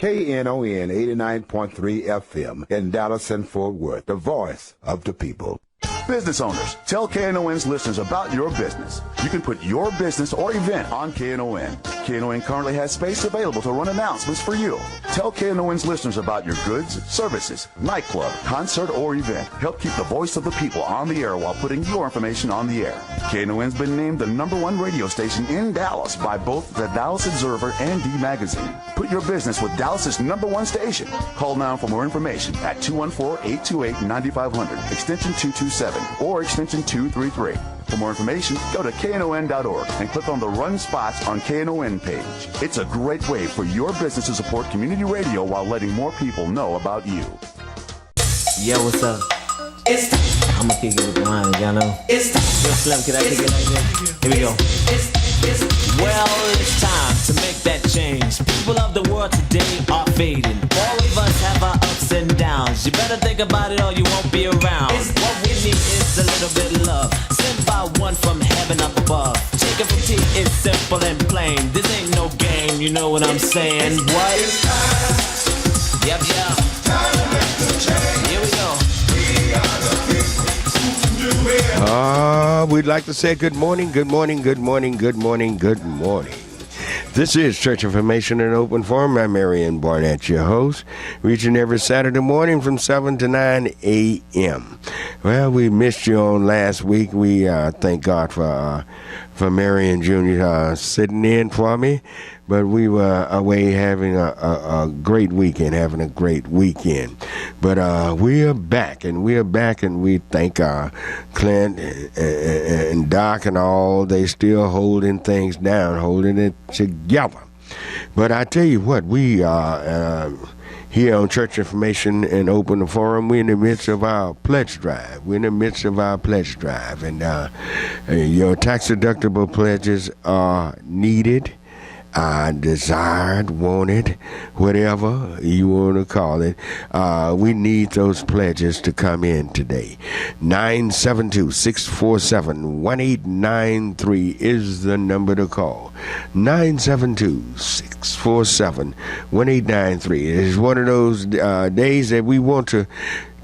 Knon 89.3 FM in Dallas and Fort Worth, the voice of the people. Business owners, tell KNON's listeners about your business. You can put your business or event on KNON. KNON currently has space available to run announcements for you. Tell KNON's listeners about your goods, services, nightclub, concert, or event. Help keep the voice of the people on the air while putting your information on the air. KNON's been named the #1 radio station in Dallas by both the Dallas Observer and D Magazine. Put your business with Dallas's #1 station. Call now for more information at 214-828-9500, extension 227, or extension 233. For more information, go to knon.org and click on the Run Spots on KNON page. It's a great way for your business to support community radio while letting more people know about you. Yo, what's up? I'm gonna kick it with the line, y'all know. Yo, Slim, can I kick it like this? Here we go. Well, it's time to make that change. People of the world today are fading. All of us have our ups and downs. You better think about it or you won't be around. What we need is a little bit of love, sent by one from heaven up above. Chicken from tea is simple and plain. This ain't no game, you know what I'm saying? What? Yep. Time to make the change. Here we go. We are the people. We'd like to say good morning. This is Church Information and Open Forum. I'm Marion Barnett, your host, reaching every Saturday morning from 7 to 9 a.m. Well, we missed you on last week. We thank God for Marion Jr. Sitting in for me. But we were away having a great weekend, But we are back, and we thank Clint and Doc and all. They still holding things down, holding it together. But I tell you what, we are here on Church Information and Open Forum. We're in the midst of our pledge drive. And your tax-deductible pledges are needed. Desired, wanted, whatever you want to call it. We need those pledges to come in today. 972-647-1893 is the number to call. 972-647-1893. It is one of those days that we want to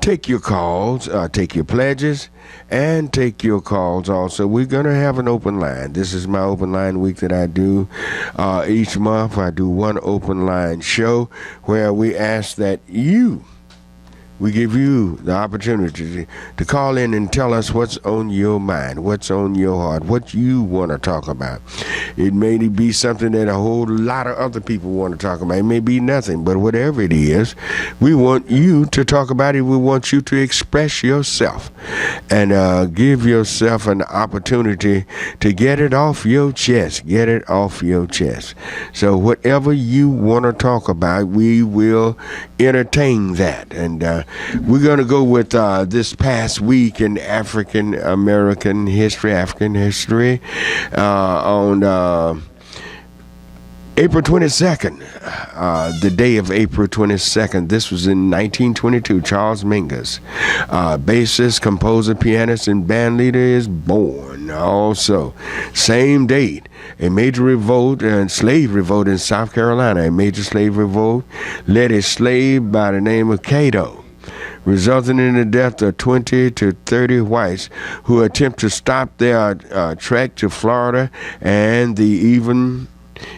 take your calls, take your pledges, and take your calls also. We're going to have an open line. This is my open line week that I do each month. I do one open line show where we ask that we give you the opportunity to call in and tell us what's on your mind, what's on your heart, what you want to talk about. It may be something that a whole lot of other people want to talk about. It may be nothing, but whatever it is, we want you to talk about it. We want you to express yourself and give yourself an opportunity to get it off your chest. So whatever you want to talk about, we will entertain that. And we're going to go with this past week in African history on April 22nd, the day of April 22nd. This was in 1922. Charles Mingus, bassist, composer, pianist, and band leader, is born. Also, same date, a major revolt and slave revolt in South Carolina. A major slave revolt led a slave by the name of Cato, resulting in the death of 20 to 30 whites who attempt to stop their trek to Florida, and the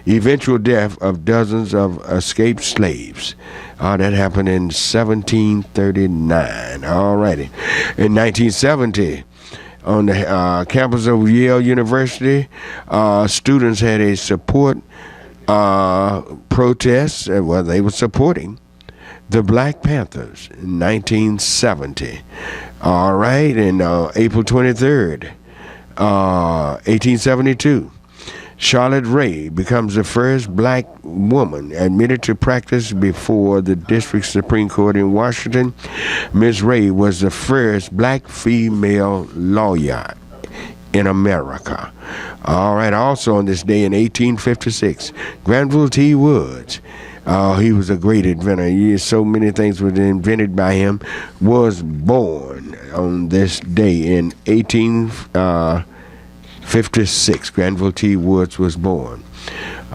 eventual death of dozens of escaped slaves. That happened in 1739. All righty. In 1970, on the campus of Yale University, students had a support protest. Well, they were supporting the Black Panthers in 1970. All right, and April 23rd, 1872, Charlotte Ray becomes the first black woman admitted to practice before the District Supreme Court in Washington. Ms. Ray was the first black female lawyer in America. All right, also on this day in 1856, Granville T. Woods, he was a great inventor. So many things were invented by him. Was born on this day in 1856. Granville T. Woods was born.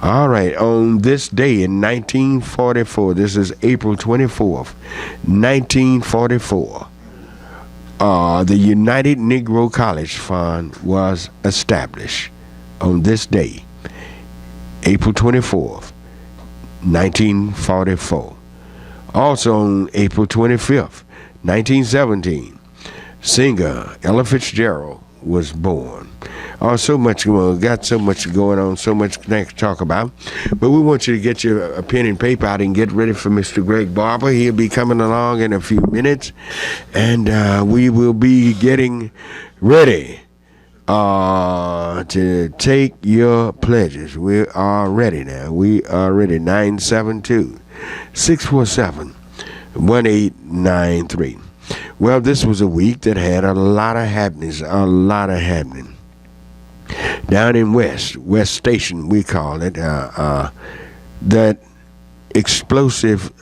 All right, on this day in 1944, this is April 24th, 1944, the United Negro College Fund was established on this day, April 24th, 1944. Also on April 25th, 1917, singer Ella Fitzgerald was born. Oh, so much got so much going on, so much things to talk about. But we want you to get your pen and paper out and get ready for Mr. Greg Barber. He'll be coming along in a few minutes, and we will be getting ready to take your pledges. We are ready now. We are ready. 972-647-1893. Well, this was a week that had a lot of happenings, down in West Station, we call it, that explosive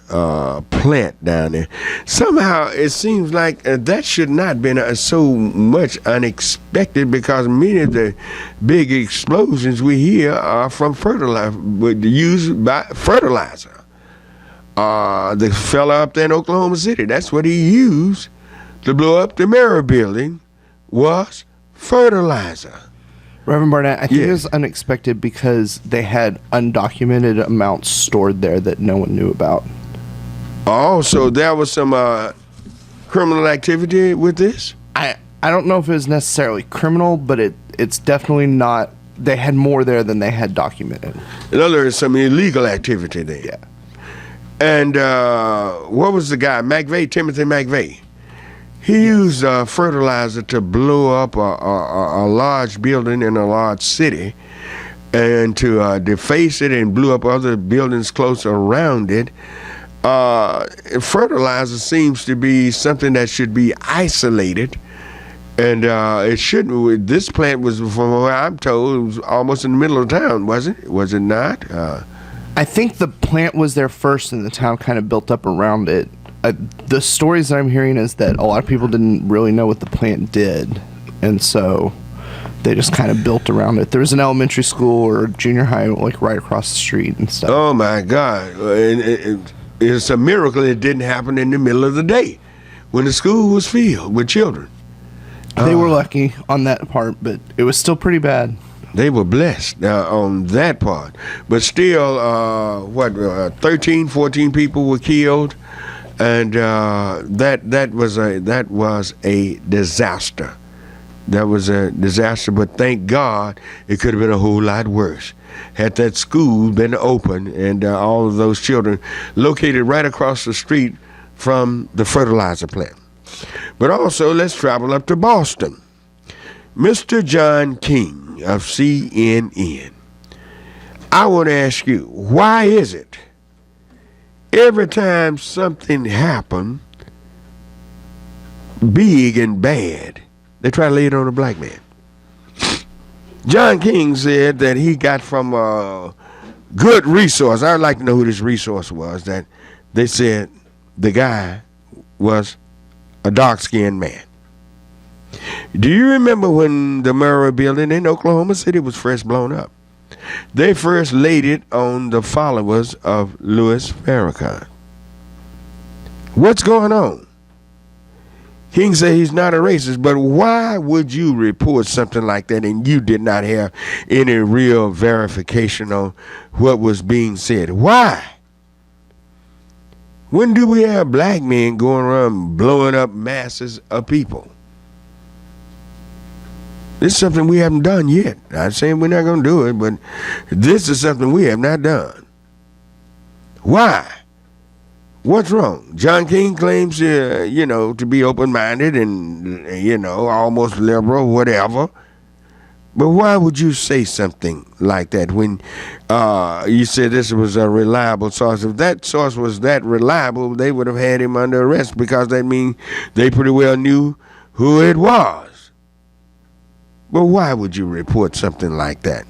plant down there. Somehow it seems like that should not have been so much unexpected, because many of the big explosions we hear are from fertilizer, used by fertilizer. The fella up there in Oklahoma City, that's what he used to blow up the Marion building, was fertilizer. Rev Barnett, I think it was unexpected because they had undocumented amounts stored there that no one knew about. Oh, so there was some criminal activity with this? I don't know if it was necessarily criminal, but it's definitely not. They had more there than they had documented. In other words, some illegal activity there. Yeah. And what was the guy? Timothy McVeigh. He used fertilizer to blow up a large building in a large city, and to deface it, and blew up other buildings close around it. Fertilizer seems to be something that should be isolated, and it shouldn't. This plant was, from what I'm told, it was almost in the middle of town, was it? Was it not? I think the plant was there first, and the town kind of built up around it. The stories that I'm hearing is that a lot of people didn't really know what the plant did, and so they just kind of built around it. There was an elementary school or junior high like right across the street and stuff. Oh my God! It's a miracle it didn't happen in the middle of the day when the school was filled with children. They were lucky on that part, but it was still pretty bad. They were blessed on that part, but still, 13, 14 people were killed. And that was a disaster. That was a disaster. But thank God, it could have been a whole lot worse had that school been open and all of those children located right across the street from the fertilizer plant. But also, let's travel up to Boston. Mr. John King of CNN. I want to ask you, why is it every time something happened, big and bad, they try to lay it on a black man? John King said that he got from a good resource. I'd like to know who this resource was, that they said the guy was a dark-skinned man. Do you remember when the Marion building in Oklahoma City was first blown up? They first laid it on the followers of Louis Farrakhan. What's going on? King said he's not a racist, but why would you report something like that and you did not have any real verification on what was being said? Why? When do we have black men going around blowing up masses of people? This is something we haven't done yet. I'm saying we're not going to do it, but this is something we have not done. Why? What's wrong? John King claims, to be open-minded and, almost liberal, whatever. But why would you say something like that when you said this was a reliable source? If that source was that reliable, they would have had him under arrest, because that means they pretty well knew who it was. But why would you report something like that?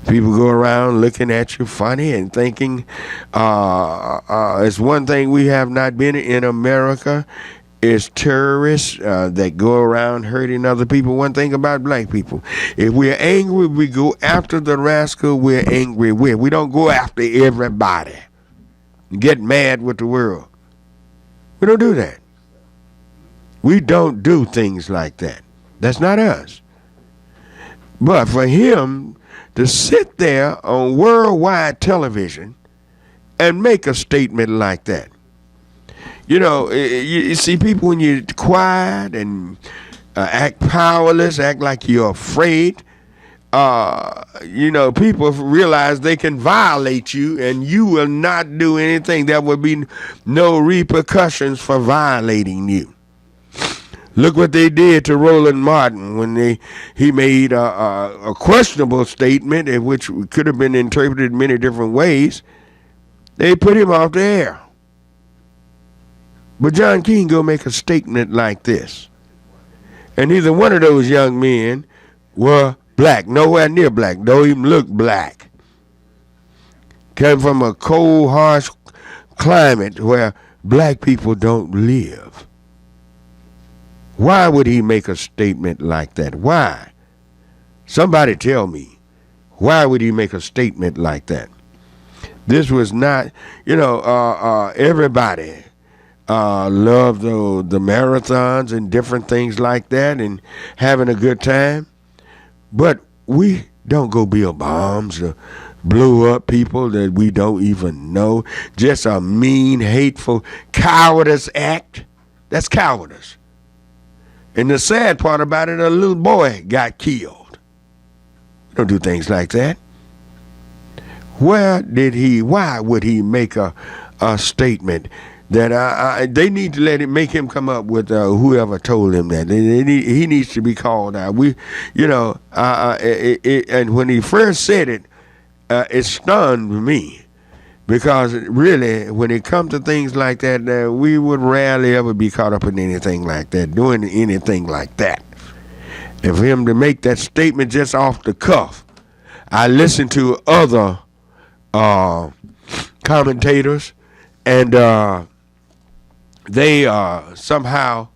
People go around looking at you funny and thinking it's one thing we have not been in America is terrorists that go around hurting other people. One thing about black people, if we're angry, we go after the rascal we're angry with. We don't go after everybody and get mad with the world. We don't do that. We don't do things like that. That's not us. But for him to sit there on worldwide television and make a statement like that, you see people when you're quiet and act powerless, act like you're afraid, people realize they can violate you and you will not do anything. There will be no repercussions for violating you. Look what they did to Roland Martin when he made a questionable statement, which could have been interpreted many different ways. They put him off the air. But John King go make a statement like this. And neither one of those young men were black, nowhere near black, don't even look black. Came from a cold, harsh climate where black people don't live. Why would he make a statement like that? Why? Somebody tell me. Why would he make a statement like that? This was not, everybody love the marathons and different things like that and having a good time. But we don't go build bombs or blow up people that we don't even know. Just a mean, hateful, cowardice act. That's cowardice. And the sad part about it, a little boy got killed. We don't do things like that. Why would he make a statement that they need to make him come up with whoever told him that. He needs to be called out. And when he first said it, it stunned me. Because really, when it comes to things like that, we would rarely ever be caught up in anything like that, doing anything like that. And for him to make that statement just off the cuff, I listened to other commentators, and they somehow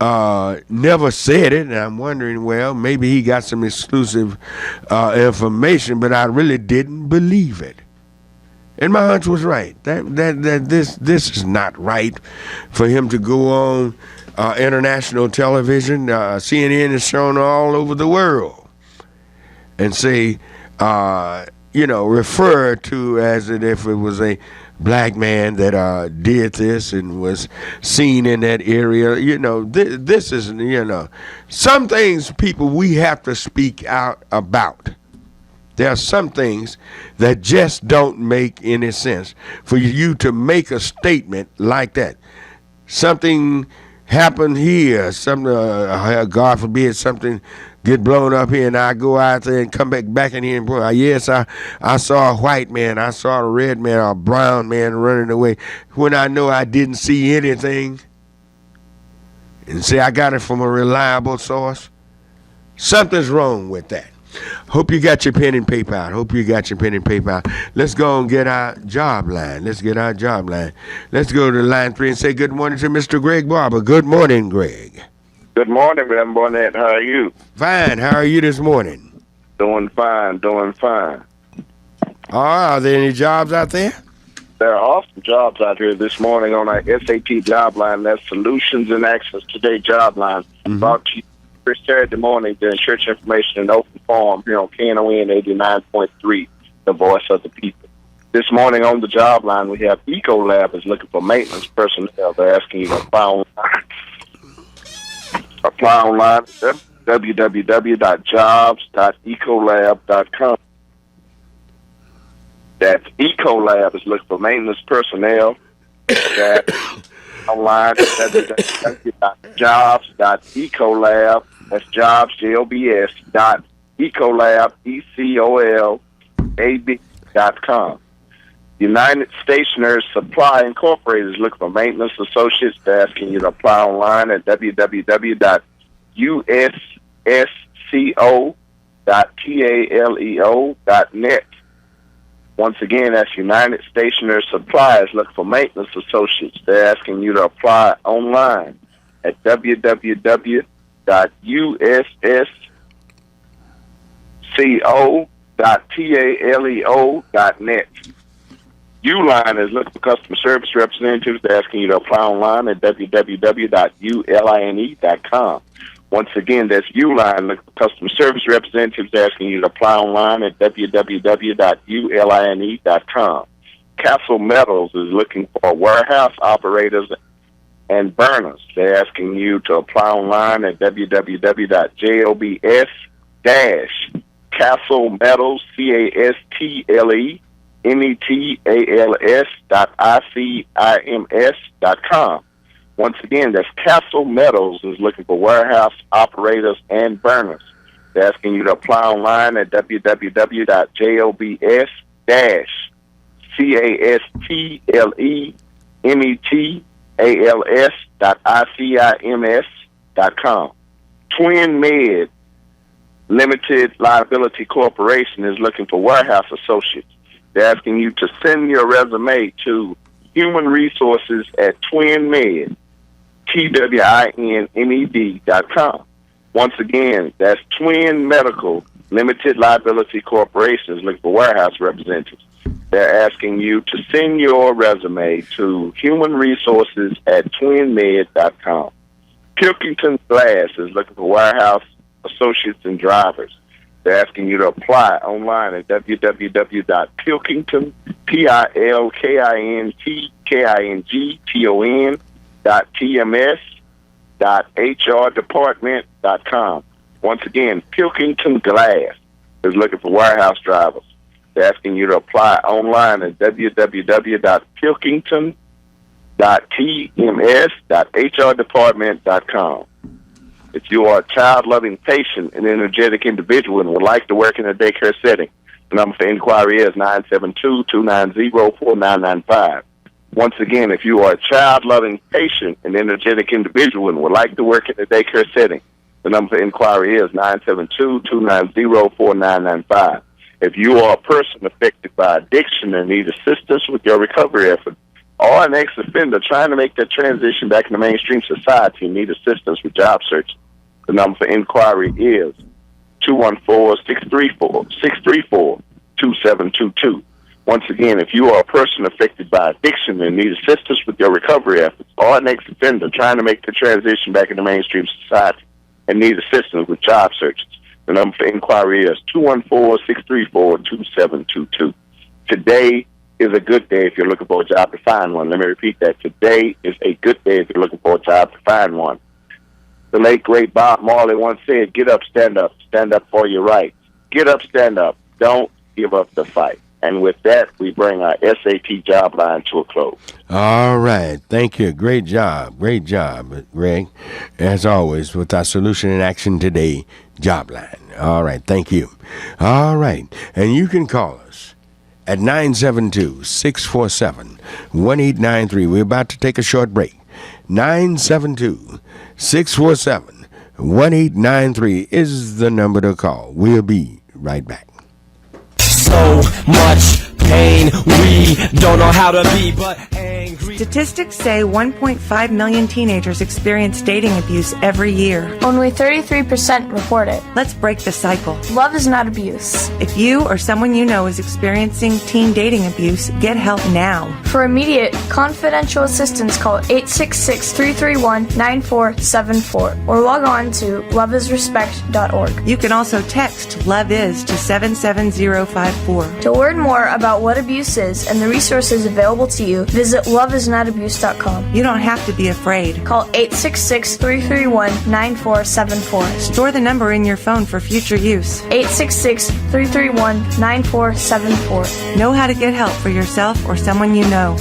never said it. And I'm wondering, well, maybe he got some exclusive information, but I really didn't believe it. And my hunch was right. That this is not right for him to go on international television. CNN is shown all over the world, and say, refer to as if it was a black man that did this and was seen in that area. This is, some things, people, we have to speak out about. There are some things that just don't make any sense for you to make a statement like that. Something happened here, God forbid, something get blown up here, and I go out there and come back in here and yes, I saw a white man, I saw a red man, or a brown man running away, when I know I didn't see anything, and say I got it from a reliable source. Something's wrong with that. Hope you got your pen and paper out. Let's go and get our job line. Let's go to line 3 and say good morning to Mr. Greg Barber. Good morning, Greg. Good morning, Rev Barnett. How are you? Fine. How are you this morning? Doing fine. Are there any jobs out there? There are awesome jobs out here this morning on our SAT job line. That's Solutions and Actions Today job line. Brought to you this Saturday morning during church information and open forum here on Knon 89.3, the voice of the people. This morning on the job line, we have Ecolab is looking for maintenance personnel. They're asking you to apply online. Apply online at www.jobs.ecolab.com. That's Ecolab is looking for maintenance personnel. That online at www.jobs.ecolab. That's jobs, JOBS, .ecolab, ECOLAB.com. United Stationers Supply Incorporated is looking for maintenance associates. They're asking you to apply online at www.ussco.taleo.net. Once again, that's United Stationery Supplies. Look for maintenance associates. They're asking you to apply online at www.ussco.taleo.net. Uline is looking for customer service representatives. They're asking you to apply online at www.uline.com. Once again, that's Uline, looking for customer service representatives. They're asking you to apply online at www.uline.com. Castle Metals is looking for warehouse operators and burners. They're asking you to apply online at www.jobs-castlemetals.com. Once again, that's Castle Metals is looking for warehouse operators and burners. They're asking you to apply online at www.jobs-castlemetals.com. Twin Med Limited Liability Corporation is looking for warehouse associates. They're asking you to send your resume to Human Resources at TwinMed, TWINMED.com. Once again, that's Twin Medical Limited Liability Corporation is looking for warehouse representatives. They're asking you to send your resume to Human Resources at TwinMed.com. Pilkington Glass is looking for warehouse associates and drivers. They're asking you to apply online at www.pilkington.tms.hrdepartment.com. Once again, Pilkington Glass is looking for warehouse drivers. They're asking you to apply online at www.pilkington.tms.hrdepartment.com. If you are a child-loving, patient, and energetic individual and would like to work in a daycare setting, the number for inquiry is 972-290-4995. Once again, if you are a child-loving, patient, and energetic individual and would like to work in a daycare setting, the number for inquiry is 972-290-4995. If you are a person affected by addiction and need assistance with your recovery effort, or an ex-offender trying to make that transition back into mainstream society and need assistance with job search, the number for inquiry is 214-634-2722. Once again, if you are a person affected by addiction and need assistance with your recovery efforts, or an ex-offender trying to make the transition back into mainstream society and need assistance with job searches, the number for inquiry is 214-634-2722. Today is a good day if you're looking for a job to find one. Let me repeat that. Today is a good day if you're looking for a job to find one. The late, great Bob Marley once said, get up, stand up for your rights. Get up, stand up. Don't give up the fight. And with that, we bring our SAT job line to a close. All right. Thank you. Great job, Greg. As always, with our Solution in Action Today job line. All right. Thank you. All right. And you can call us at 972-647-1893. We're about to take a short break. 972-647-1893 is the number to call. We'll be right back. So much pain, we don't know how to be but angry. Statistics say 1.5 million teenagers experience dating abuse every year. Only 33% report it. Let's break the cycle. Love is not abuse. If you or someone you know is experiencing teen dating abuse, get help now. For immediate, confidential assistance, call 866-331-9474 or log on to loveisrespect.org. You can also text Love Is to 77054. To learn more about what abuse is and the resources available to you, visit loveisnotabuse.com. You don't have to be afraid. Call 866-331-9474. Store the number in your phone for future use. 866-331-9474. Know how to get help for yourself or someone you know.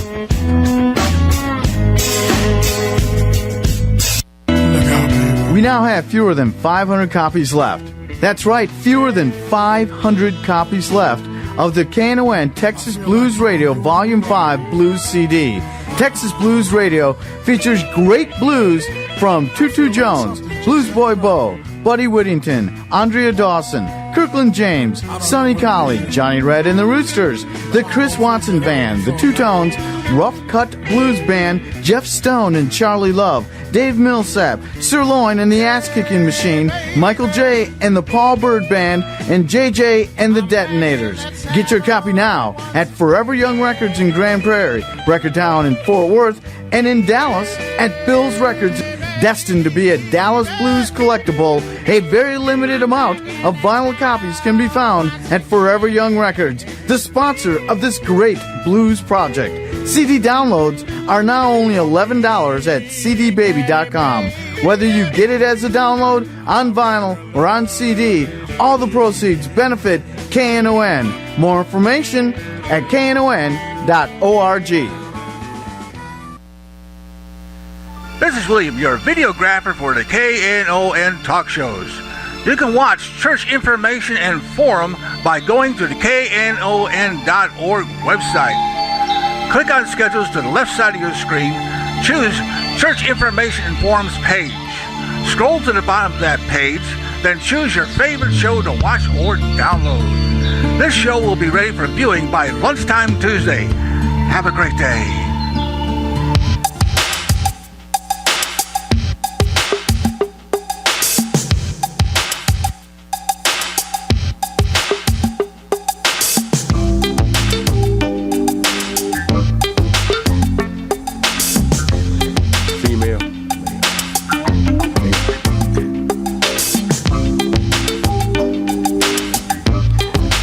We now have fewer than 500 copies left. That's right, fewer than 500 copies left of the Knon Texas Blues Radio Volume 5 Blues CD. Texas Blues Radio features great blues from Tutu Jones, Blues Boy Bo, Buddy Whittington, Andrea Dawson, Kirkland James, Sonny Colley, Johnny Red and the Roosters, the Chris Watson Band, the Two Tones, Rough Cut Blues Band, Jeff Stone and Charlie Love, Dave Millsap, Sirloin and the Ass Kicking Machine, Michael J. and the Paul Bird Band, and JJ and the Detonators. Get your copy now at Forever Young Records in Grand Prairie, Record Town in Fort Worth, and in Dallas at Bill's Records. Destined to be a Dallas Blues collectible, a very limited amount of vinyl copies can be found at Forever Young Records, the sponsor of this great blues project. CD downloads are now only $11 at cdbaby.com. Whether you get it as a download, on vinyl, or on CD, all the proceeds benefit KNON. More information at knon.org. This is William, your videographer for the KNON talk shows. You can watch church information and forum by going to the knon.org website. Click on schedules to the left side of your screen. Choose Church Information and Forums page. Scroll to the bottom of that page, then choose your favorite show to watch or download. This show will be ready for viewing by lunchtime Tuesday. Have a great day.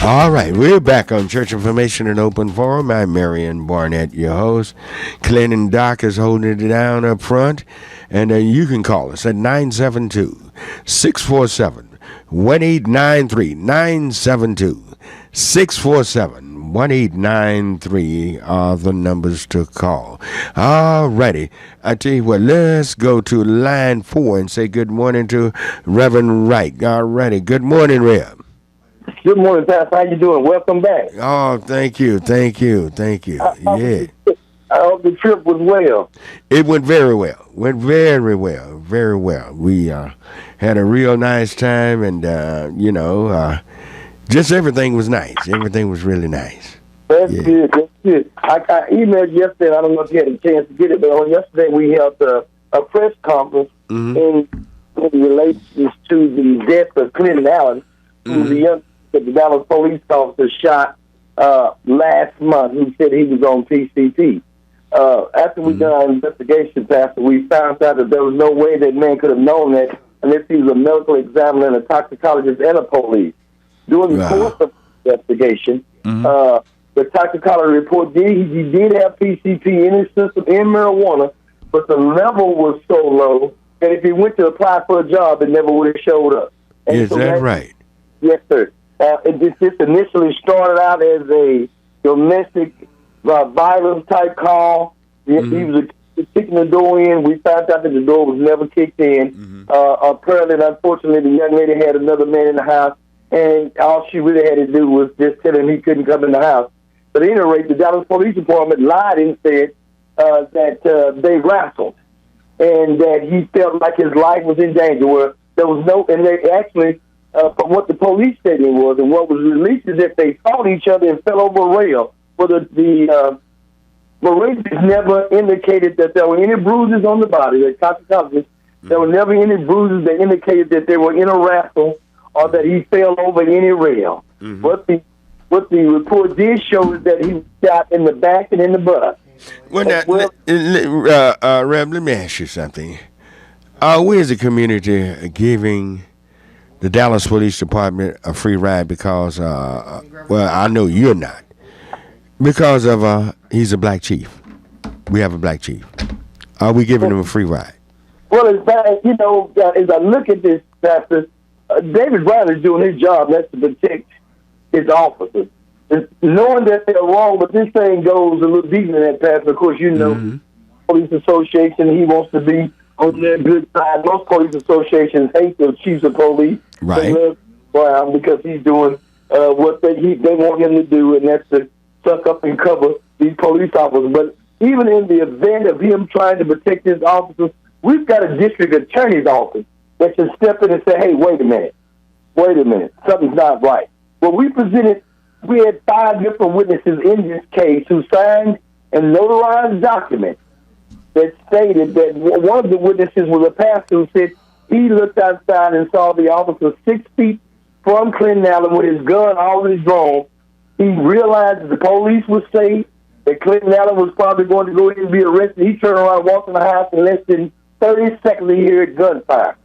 All right, we're back on Church Information and Open Forum. I'm Marion Barnett, your host. Clint and Doc is holding it down up front. And you can call us at 972-647-1893. 972-647-1893 are the numbers to call. All righty. I tell you what, let's go to line 4 and say good morning to Reverend Wright. All righty. Good morning, Rev. Good morning, Pastor. How you doing? Welcome back. Oh, thank you. Yeah. I hope the trip was well. It went very well. Very well. We had a real nice time, and, just everything was nice. Everything was really nice. That's good. I emailed you yesterday. I don't know if you had a chance to get it, but on yesterday we held a press conference in relation to the death of Clinton Allen, who was the young the Dallas police officer shot last month. He said he was on PCP. After we done our investigation, Pastor, we found out that there was no way that man could have known that unless he was a medical examiner and a toxicologist and a police. During the course of the investigation, the toxicology report he did have PCP in his system in marijuana, but the level was so low that if he went to apply for a job, it never would have showed up. And Is that right? Yes, sir. This initially started out as a domestic violence type call. He was kicking the door in. We found out that the door was never kicked in. Apparently, unfortunately, the young lady had another man in the house, and all she really had to do was just tell him he couldn't come in the house. But at any rate, the Dallas Police Department lied and said that they wrestled and that he felt like his life was in danger. Where there was no, and they actually. From what the police statement was and what was released is that they fought each other and fell over a rail. But the forensics never indicated that there were any bruises on the body. The toxicologist, there were never any bruises that indicated that they were in a wrestle or that he fell over any rail. What the report did show is that he was shot in the back and in the butt. Rev, let me ask you something. We as a community are giving the Dallas Police Department a free ride because, I know you're not, because of he's a black chief. We have a black chief. Are we giving him a free ride? Well, as bad, as I look at this, Pastor, David Brown is doing his job, that's to protect his officers. It's knowing that they're wrong, but this thing goes a little deeper than that, Pastor. Of course, Police Association, he wants to be on their good side. Most police associations hate the chiefs of police. Right. They love Brown because he's doing what they want him to do, and that's to suck up and cover these police officers. But even in the event of him trying to protect his officers, we've got a district attorney's office that should step in and say, hey, wait a minute. wait a minute, something's not right. Well, we had 5 different witnesses in this case who signed and notarized documents that stated that one of the witnesses was a pastor who said he looked outside and saw the officer 6 feet from Clinton Allen with his gun already drawn. He realized that the police was safe, that Clinton Allen was probably going to go in and be arrested. He turned around and walked in the house in less than 30 seconds he heard gunfire.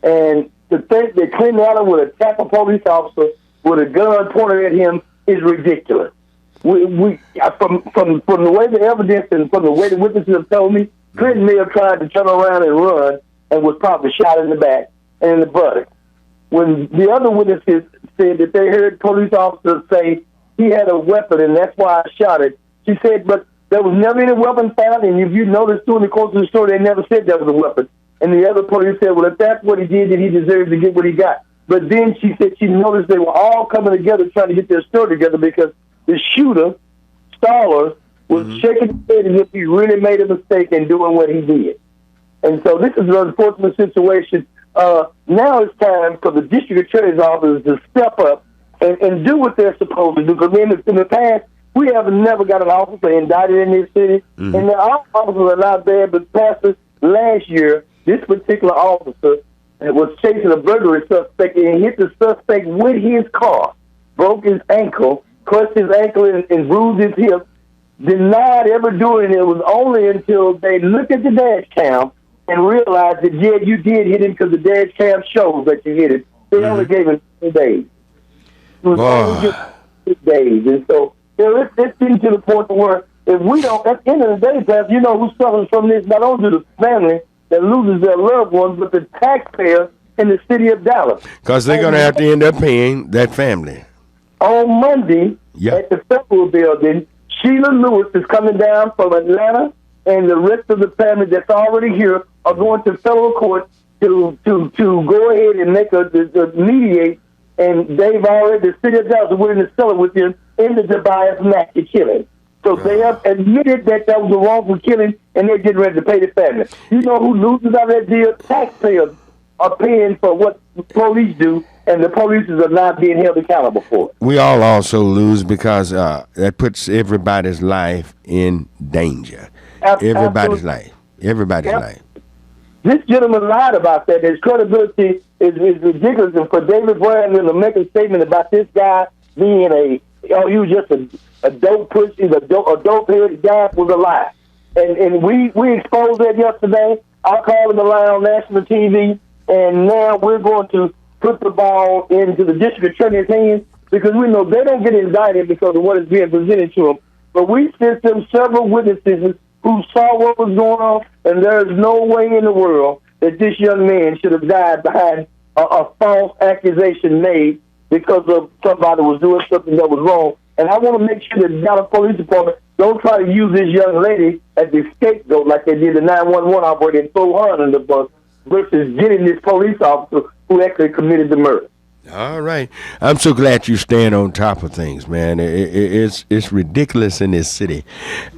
And to think that Clinton Allen would attack a police officer with a gun pointed at him is ridiculous. From the way the evidence and from the way the witnesses have told me, Clinton may have tried to turn around and run and was probably shot in the back and in the butt. When the other witnesses said that they heard police officers say he had a weapon and that's why I shot it, she said, but there was never any weapon found, and if you notice during the course of the story, they never said there was a weapon. And the other police said, well, if that's what he did, then he deserves to get what he got. But then she said she noticed they were all coming together trying to get their story together because the shooter, Staller, was shaking his head as if he really made a mistake in doing what he did. And so this is an unfortunate situation. Now it's time for the district attorney's office to step up and do what they're supposed to do. Because in the past, we have never got an officer indicted in this city. And our officers are not bad, but Pastor, last year, this particular officer was chasing a burglary suspect and hit the suspect with his car, broke his ankle, crushed his ankle and bruised his hip, denied ever doing it. It was only until they looked at the dash cam and realized that, yeah, you did hit him because the dash cam shows that you hit him. They only gave him 2 days. It was only just 6 days. And so it's getting to the point where if we don't, at the end of the day, Pastor, you know who suffers from this? Not only the family that loses their loved ones, but the taxpayers in the city of Dallas. Because they're going to have to end up paying that family. On Monday, at the Federal Building, Sheila Lewis is coming down from Atlanta, and the rest of the family that's already here are going to federal court to go ahead and make a mediate. And they've already, the city of Dallas is willing to settle with them in the Tobias Mackey killing. So they have admitted that was a wrongful killing, and they're getting ready to pay the family. You know who loses out of that deal? Taxpayers are paying for what the police do, and the police are not being held accountable for it. We all also lose because that puts everybody's life in danger. Everybody's life. This gentleman lied about that. His credibility is ridiculous. And for David Brandon to make a statement about this guy being he was just a dope pussy, a dope-headed guy was a lie. And we exposed that yesterday. I called him a lie on national TV, and now we're going to put the ball into the district attorney's hands because we know they don't get indicted because of what is being presented to them. But we sent them several witnesses who saw what was going on, and there is no way in the world that this young man should have died behind a false accusation made because of somebody was doing something that was wrong. And I want to make sure that the Dallas Police Department don't try to use this young lady as the scapegoat like they did the 911 operator and throw her under the bus versus getting this police officer who actually committed the murder. All right. I'm so glad you stand on top of things, man. It's ridiculous in this city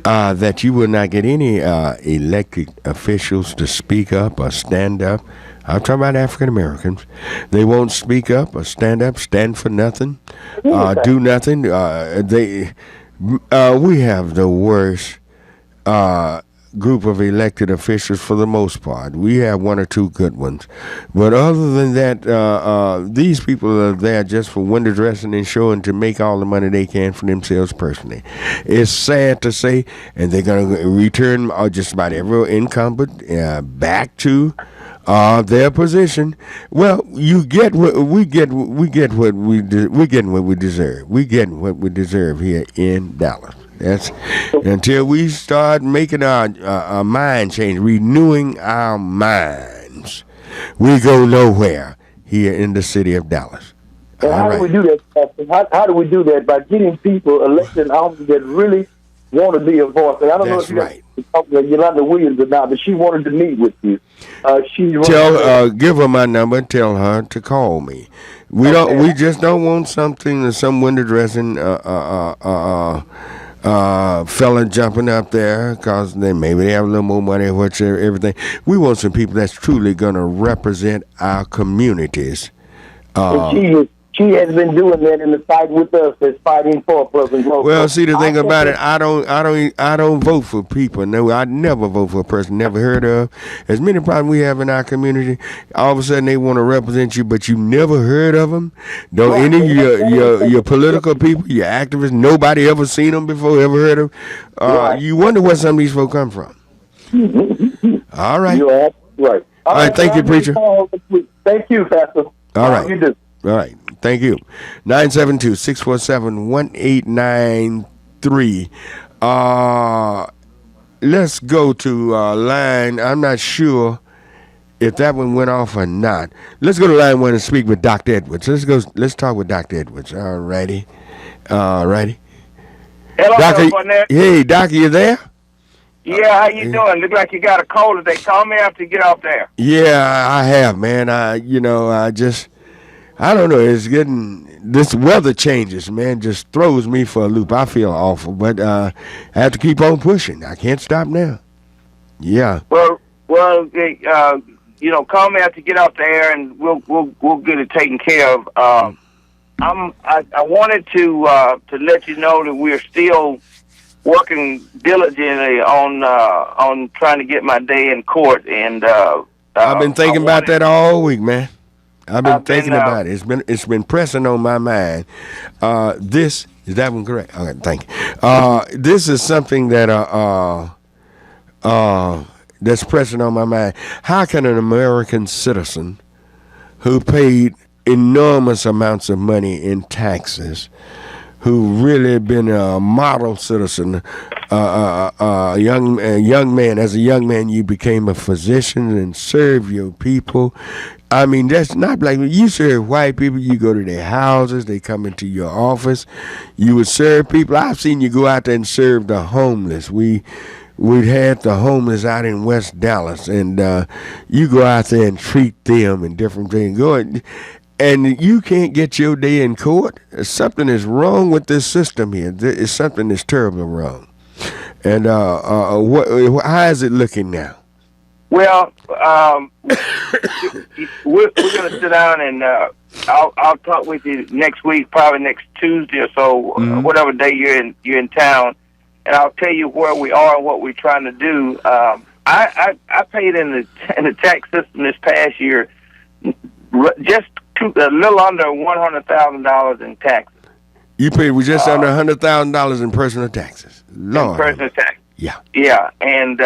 that you will not get any elected officials to speak up or stand up. I'm talking about African Americans. They won't speak up or stand up, stand for nothing, do nothing. We have the worst group of elected officials for the most part. We have 1 or 2 good ones. But other than that, these people are there just for window dressing and showing to make all the money they can for themselves personally. It's sad to say, and they're going to return just about every incumbent back to their position. Well, you get what we get. We're getting what we deserve. We're getting what we deserve here in Dallas. That's until we start making our mind change, renewing our minds. We go nowhere here in the city of Dallas. And how do we do that? How do we do that? By getting people elected officers that really want to be a voice. And I don't know if you talked to Yolanda Williams or not, but she wanted to meet with you. Give her my number and tell her to call me. We just don't want some window dressing fella jumping up there because maybe they have a little more money, whatever, everything. We want some people that's truly going to represent our communities And she has been doing that in the fight with us. That's fighting for us. Well, see, the thing about it, I don't vote for people. No, I never vote for a person never heard of. As many problems we have in our community, all of a sudden they want to represent you, but you never heard of them. Don't any of your political people, your activists, nobody ever seen them before, ever heard of. You wonder where some of these folks come from. All right. You're right. All right. Thank you, preacher. Thank you, Pastor. All right. You do. All right. Thank you. 972-647-1893. Let's go to line. I'm not sure if that one went off or not. Let's go to line 1 and speak with Dr. Edwards. Let's talk with Dr. Edwards. All righty. Hello, Doctor, Barnett. hey, Doctor, you there? Yeah, how you doing? Look like you got a cold today. Call me after you get off there. Yeah, I have, man. I don't know. It's this weather changes, man, just throws me for a loop. I feel awful, but I have to keep on pushing. I can't stop now. Yeah. Well, call me after you get off the air, and we'll get it taken care of. I wanted to let you know that we're still working diligently on trying to get my day in court, and I've been thinking about that all week, man. I've been thinking about it. It's been pressing on my mind. Is that one correct? Okay, thank you. This is something that that's pressing on my mind. How can an American citizen who paid enormous amounts of money in taxes, who really been a model citizen, young man, as a young man, you became a physician and served your people. I mean, that's not like you serve white people. You go to their houses, they come into your office. You would serve people. I've seen you go out there and serve the homeless. We'd had the homeless out in West Dallas, and you go out there and treat them and different things. And you can't get your day in court. Something is wrong with this system here. It's something that's terribly wrong. And how is it looking now? Well, we're going to sit down and I'll talk with you next week, probably next Tuesday or so, whatever day you're in town, and I'll tell you where we are and what we're trying to do. I paid in the tax system this past year just a little under $100,000 in taxes. You paid just under $100,000 in personal taxes. Lord. In personal taxes. Yeah. Yeah, and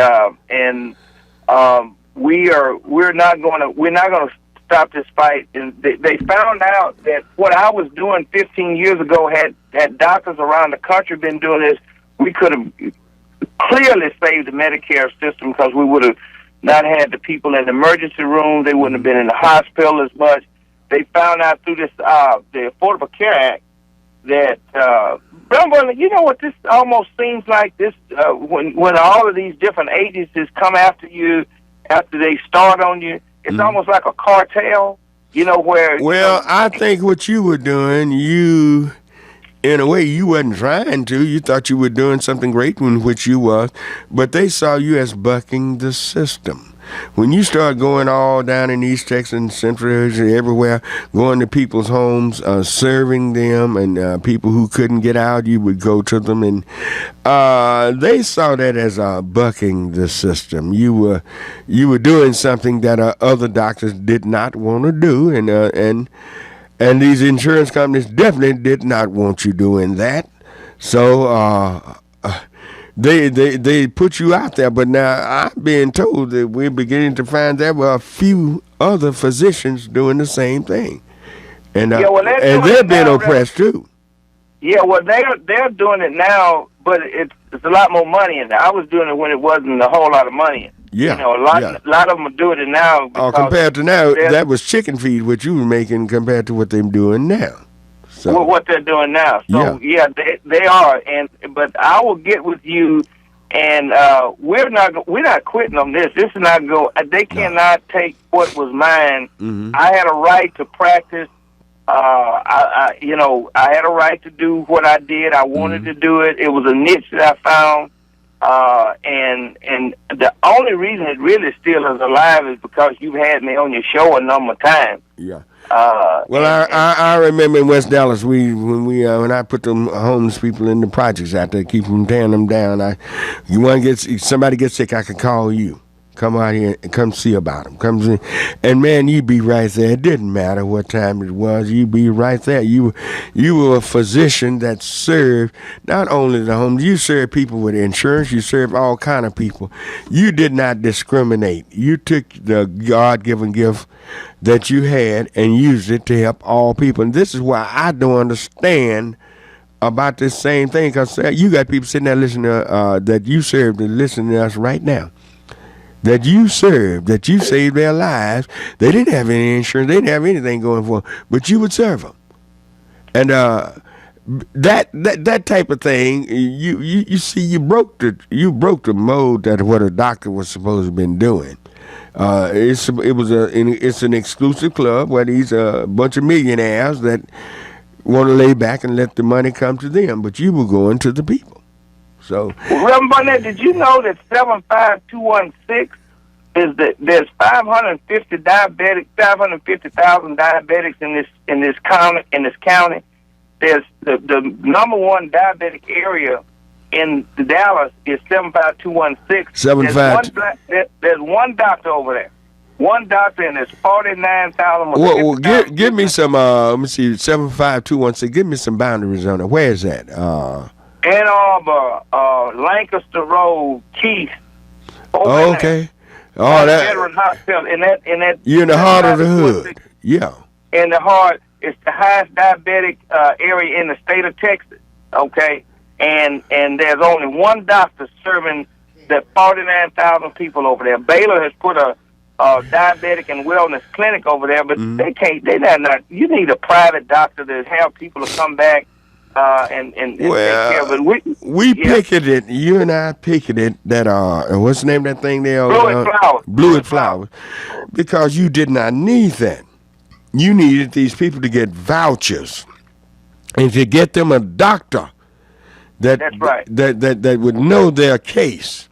we're not going to stop this fight. And they found out that what I was doing 15 years ago had doctors around the country been doing this, we could have clearly saved the Medicare system, because we would have not had the people in the emergency room. They wouldn't have been in the hospital as much. They found out through this the Affordable Care Act that you know what this almost seems like, this when all of these different agencies come after you after they start on you, it's almost like a cartel, where I think what you were doing, in a way, you wasn't trying to. You thought you were doing something great, which you was, but they saw you as bucking the system. When you start going all down in East Texas and Central Asia, everywhere, going to people's homes, serving them, and people who couldn't get out, you would go to them, and they saw that as bucking the system. You were doing something that other doctors did not want to do, and these insurance companies definitely did not want you doing that. So they put you out there. But now I'm being told that we're beginning to find there were a few other physicians doing the same thing, and they're being oppressed too. Yeah, well, they're doing it now, but it's a lot more money in there. I was doing it when it wasn't a whole lot of money in it. Yeah, a lot of them are doing it now. Compared to now, that was chicken feed what you were making compared to what they're doing now. So what they're doing now. So yeah, they are. But I will get with you, and we're not quitting on this. This is not go. They cannot take what was mine. Mm-hmm. I had a right to practice. I had a right to do what I did. I wanted to do it. It was a niche that I found. And the only reason it really still is alive is because you've had me on your show a number of times. Yeah. Well, I remember in West Dallas, when I put them homeless people in the projects out there, keep them, tearing them down. If somebody gets sick, I can call you. Come out here and come see about them. And man, you be right there. It didn't matter what time it was. You be right there. You were a physician that served not only the homeless. You served people with insurance. You served all kind of people. You did not discriminate. You took the God-given gift that you had and used it to help all people. And this is why I don't understand about this same thing, because you got people sitting there listening to that you served and listening to us right now. That you served, that you saved their lives. They didn't have any insurance. They didn't have anything going for them, but you would serve them. And that type of thing, you see, you broke the mold that what a doctor was supposed to have been doing. It's an exclusive club where these a bunch of millionaires that want to lay back and let the money come to them, but you were going to the people. So, Rev Barnett, did you know that 75216 is that there's 550,000 diabetics in this county. There's the number one diabetic area in Dallas is 75216. There's one doctor over there. One doctor, and there's 49,000. Well, give me some. Let me see, 75216. Give me some boundaries on it. Where is that? Ann Arbor, Lancaster Road, Keith. Okay. Oh, that Veteran Hospital. In that. You're in the heart of the hood. Yeah. In the heart, it's the highest diabetic area in the state of Texas. Okay, and there's only one doctor serving the 49,000 people over there. Baylor has put a diabetic and wellness clinic over there, but they can't. They're not. You need a private doctor to have people to come back. And take care of it. We picketed, you and I picketed that, what's the name of that thing there? Blue Flowers. Because you did not need that. You needed these people to get vouchers and to get them a doctor that's right. that would know their case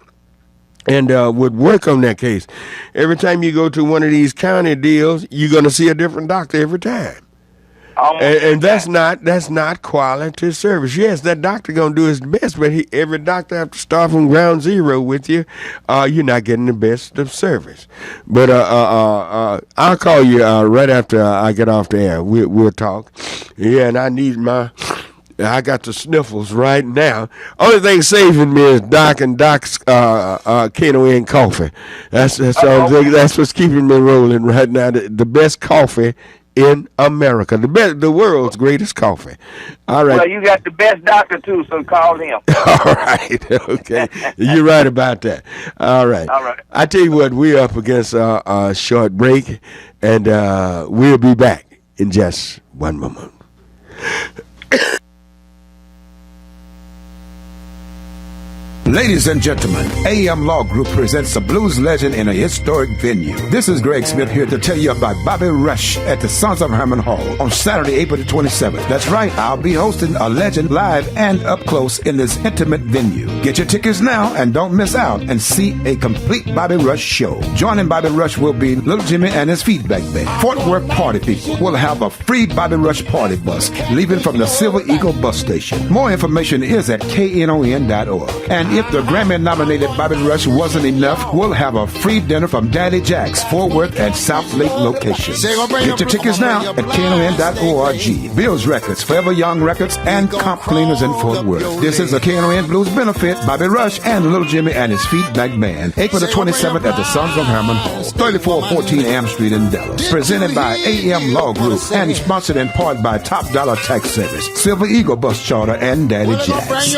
and would work on their case. Every time you go to one of these county deals, you're going to see a different doctor every time. And that's not quality service. Yes, that doctor gonna do his best, but every doctor have to start from ground zero with you. You're not getting the best of service. But I'll call you right after I get off the air. We'll talk. Yeah, and I got the sniffles right now. Only thing saving me is Doc and Doc's Knon coffee. That's what's keeping me rolling right now. The best coffee in America, the world's greatest coffee. All right. Well, you got the best doctor too, so call him. All right. Okay. You're right about that. All right. I tell you what, we're up against a short break, and we'll be back in just one moment. Ladies and gentlemen, AM Law Group presents a blues legend in a historic venue. This is Greg Smith here to tell you about Bobby Rush at the Sons of Herman Hall on Saturday, April the 27th. That's right, I'll be hosting a legend live and up close in this intimate venue. Get your tickets now and don't miss out and see a complete Bobby Rush show. Joining Bobby Rush will be Little Jimmy and his Feedback Band. Fort Worth party people will have a free Bobby Rush party bus leaving from the Silver Eagle bus station. More information is at knon.org. And if the Grammy-nominated Bobby Rush wasn't enough, we'll have a free dinner from Daddy Jack's Fort Worth and South Lake locations. Get your tickets now at knon.org. Bill's Records, Forever Young Records, and Comp Cleaners in Fort Worth. This is a Knon Blues benefit. Bobby Rush and Little Jimmy and his Feedback Band. April the 27th at the Sons of Herman Hall, 3414 Am Street in Dallas. Presented by AM Law Group and sponsored in part by Top Dollar Tax Service, Silver Eagle Bus Charter, and Daddy Jack's.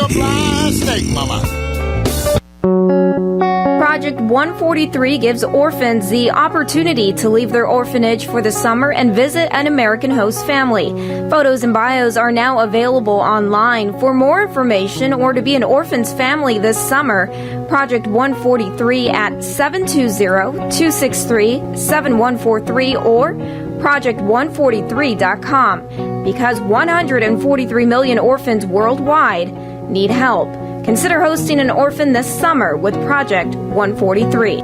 Project 143 gives orphans the opportunity to leave their orphanage for the summer and visit an American host family. Photos and bios are now available online. For more information or to be an orphan's family this summer, Project 143 at 720-263-7143 or project143.com. Because 143 million orphans worldwide need help. Consider hosting an orphan this summer with Project 143.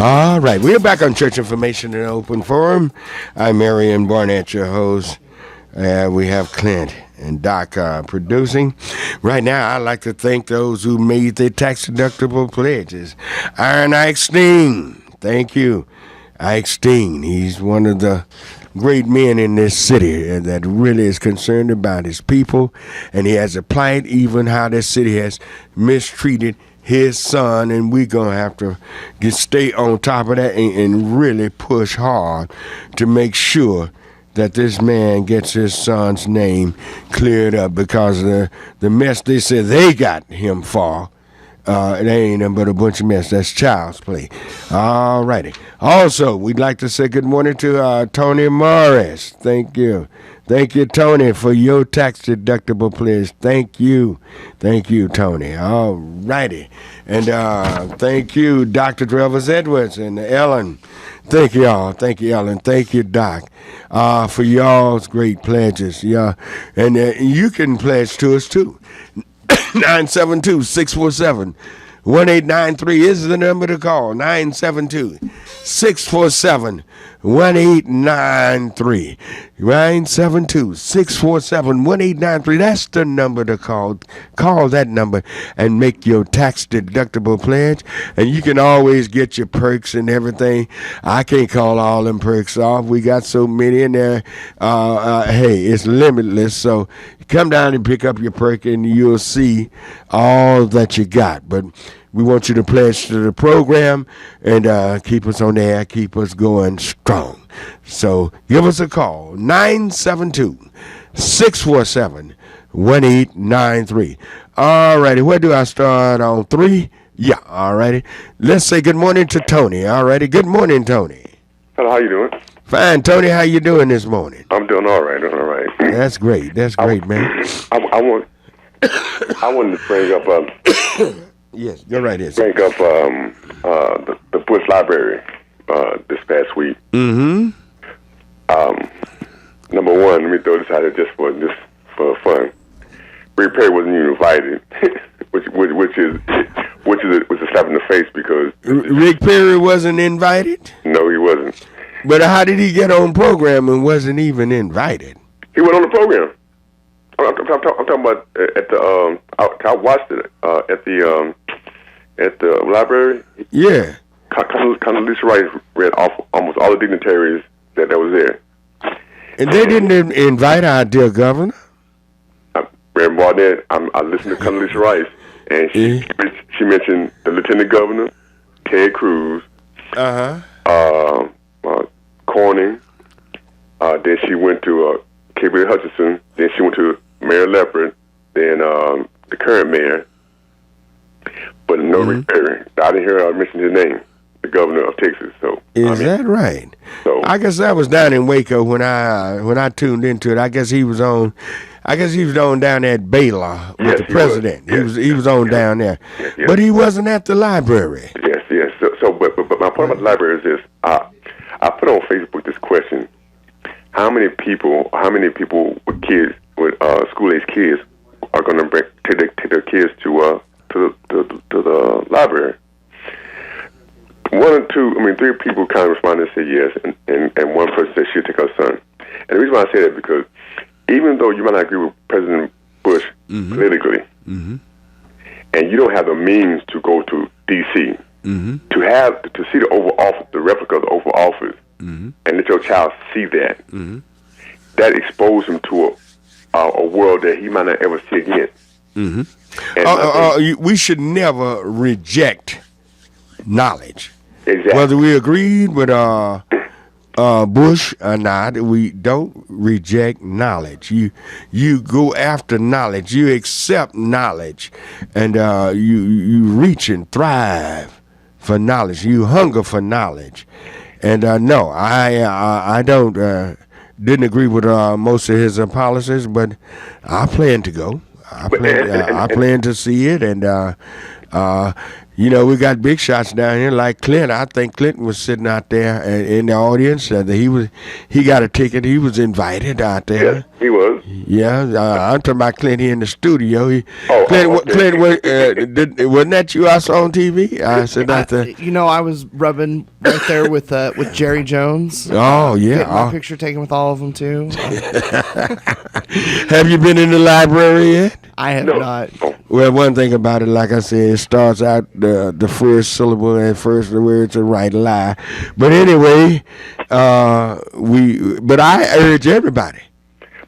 All right, we're back on Church Information and Open Forum. I'm Marion Barnett, your host. We have Clint and Doc producing. Right now, I'd like to thank those who made their tax-deductible pledges. Iron Ike Steen, thank you. Ike Steen, he's one of the great men in this city that really is concerned about his people, and he has applied even how this city has mistreated his son, and we're going to have to stay on top of that and really push hard to make sure that this man gets his son's name cleared up, because the mess they said they got him for, it ain't nothing but a bunch of mess. That's child's play. All righty. Also, we'd like to say good morning to Tony Morris. Thank you. Thank you, Tony, for your tax-deductible pledge. Thank you. Thank you, Tony. All righty. And thank you, Dr. Travis Edwards and Ellen. Thank you all. Thank you, Ellen. Thank you, Doc, for y'all's great pledges. Yeah, and you can pledge to us, too. 972-647-1893 is the number to call. 972-647-1893. 972-647-1893. That's the number to call. Call that number and make your tax-deductible pledge. And you can always get your perks and everything. I can't call all them perks off. We got so many in there. Hey, it's limitless. So come down and pick up your perk, and you'll see all that you got. But we want you to pledge to the program and keep us on the air, keep us going strong. So give us a call, 972-647-1893. All righty, where do I start? On 3? Yeah, all righty. Let's say good morning to Tony. All righty, good morning, Tony. Hello, how you doing? Fine, Tony, how you doing this morning? I'm doing all right, That's great, man. I wanted to bring up... yes, you're right. Bring up the Bush Library this past week. Mm-hmm. Number one, let me throw this out there just for fun. Rick Perry wasn't even invited, which is a slap in the face, because Rick Perry wasn't invited. No, he wasn't. But how did he get on program and wasn't even invited? He went on the program. I'm talking about at the. I watched it at the library. Yeah. Condoleezza Rice read off almost all the dignitaries that was there. And they didn't invite our dear governor. Rev Barnett. I listened to Condoleezza Rice, and she mentioned the Lieutenant Governor, Ted Cruz, Corning. Then she went to K.B. Hutchinson. Then she went to Mayor Leopard. Then the current mayor. But no Rick Perry. I didn't hear her mention his name, the governor of Texas. So is that right? So I guess I was down in Waco when I tuned into it. I guess he was on down at Baylor with the president. He was on down there, but he wasn't at the library. Yes. So but my point about the library is this: I put on Facebook this question: How many people with kids, with school-age kids, are going to take their kids to the library? 1 or 2, 3 people kind of responded and said yes, and one person said she'll take her son. And the reason why I say that is because even though you might not agree with President Bush politically, and you don't have the means to go to D.C. To see the Oval Office, the replica of the Oval Office, and let your child see that, that exposed him to a world that he might not ever see again. We should never reject knowledge. Exactly. Whether we agreed with Bush or not, we don't reject knowledge. You go after knowledge. You accept knowledge, and you reach and thrive for knowledge. You hunger for knowledge. And no, I don't didn't agree with most of his policies, but I plan to go. I plan to see it, and we got big shots down here like Clint. I think Clinton was sitting out there in the audience. He got a ticket. He was invited out there. He was. Yeah, I'm talking about Clint here in the studio. Okay. Clint, wasn't that you I saw on TV? I said I was rubbing right there with Jerry Jones. Oh, yeah. Getting my picture taken with all of them, too. Have you been in the library yet? I have not. Well, one thing about it, like I said, it starts out the first syllable and first the words are right lie. But anyway, but I urge everybody.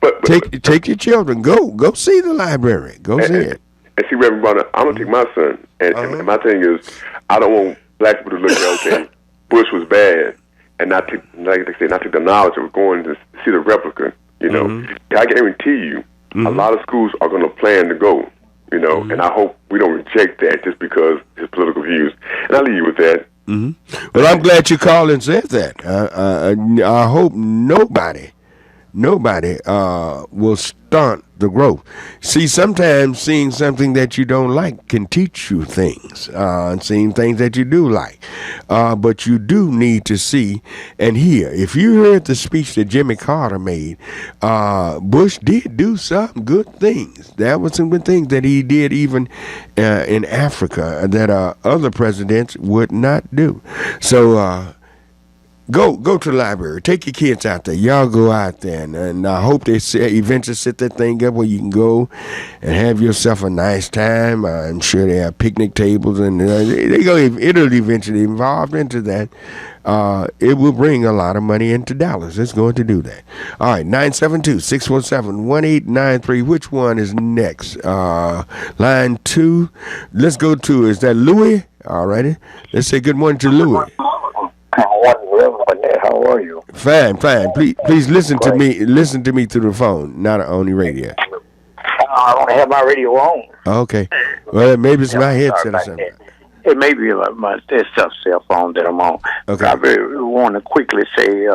But take your children. Go see the library. Go see it. And see, Rev Barnett, I'm gonna take my son. And my thing is, I don't want black people to look at okay, Bush was bad, and not take the knowledge of going to see the replica. You know, I guarantee you, a lot of schools are going to plan to go. You know, and I hope we don't reject that just because his political views. And I'll leave you with that. Well, I'm glad you called and said that. I hope nobody will stunt the growth. See, sometimes seeing something that you don't like can teach you things, and seeing things that you do like. But you do need to see and hear. If you heard the speech that Jimmy Carter made, Bush did do some good things. There were some good things that he did even in Africa that other presidents would not do. So, Go to the library. Take your kids out there. Y'all go out there, and I hope they eventually set that thing up where you can go and have yourself a nice time. I'm sure they have picnic tables, and it'll eventually evolve into that. It will bring a lot of money into Dallas. It's going to do that. All right, 972-617-1893. Which one is next? Line 2. Let's go to, is that Louis? All righty. Let's say good morning to Louis. How are you? Fine. Please listen to me. Listen to me through the phone, not on the radio. I don't have my radio on. Okay. Well, maybe it's my headset or something. It may be my cell phone that I'm on. Okay. I want to quickly say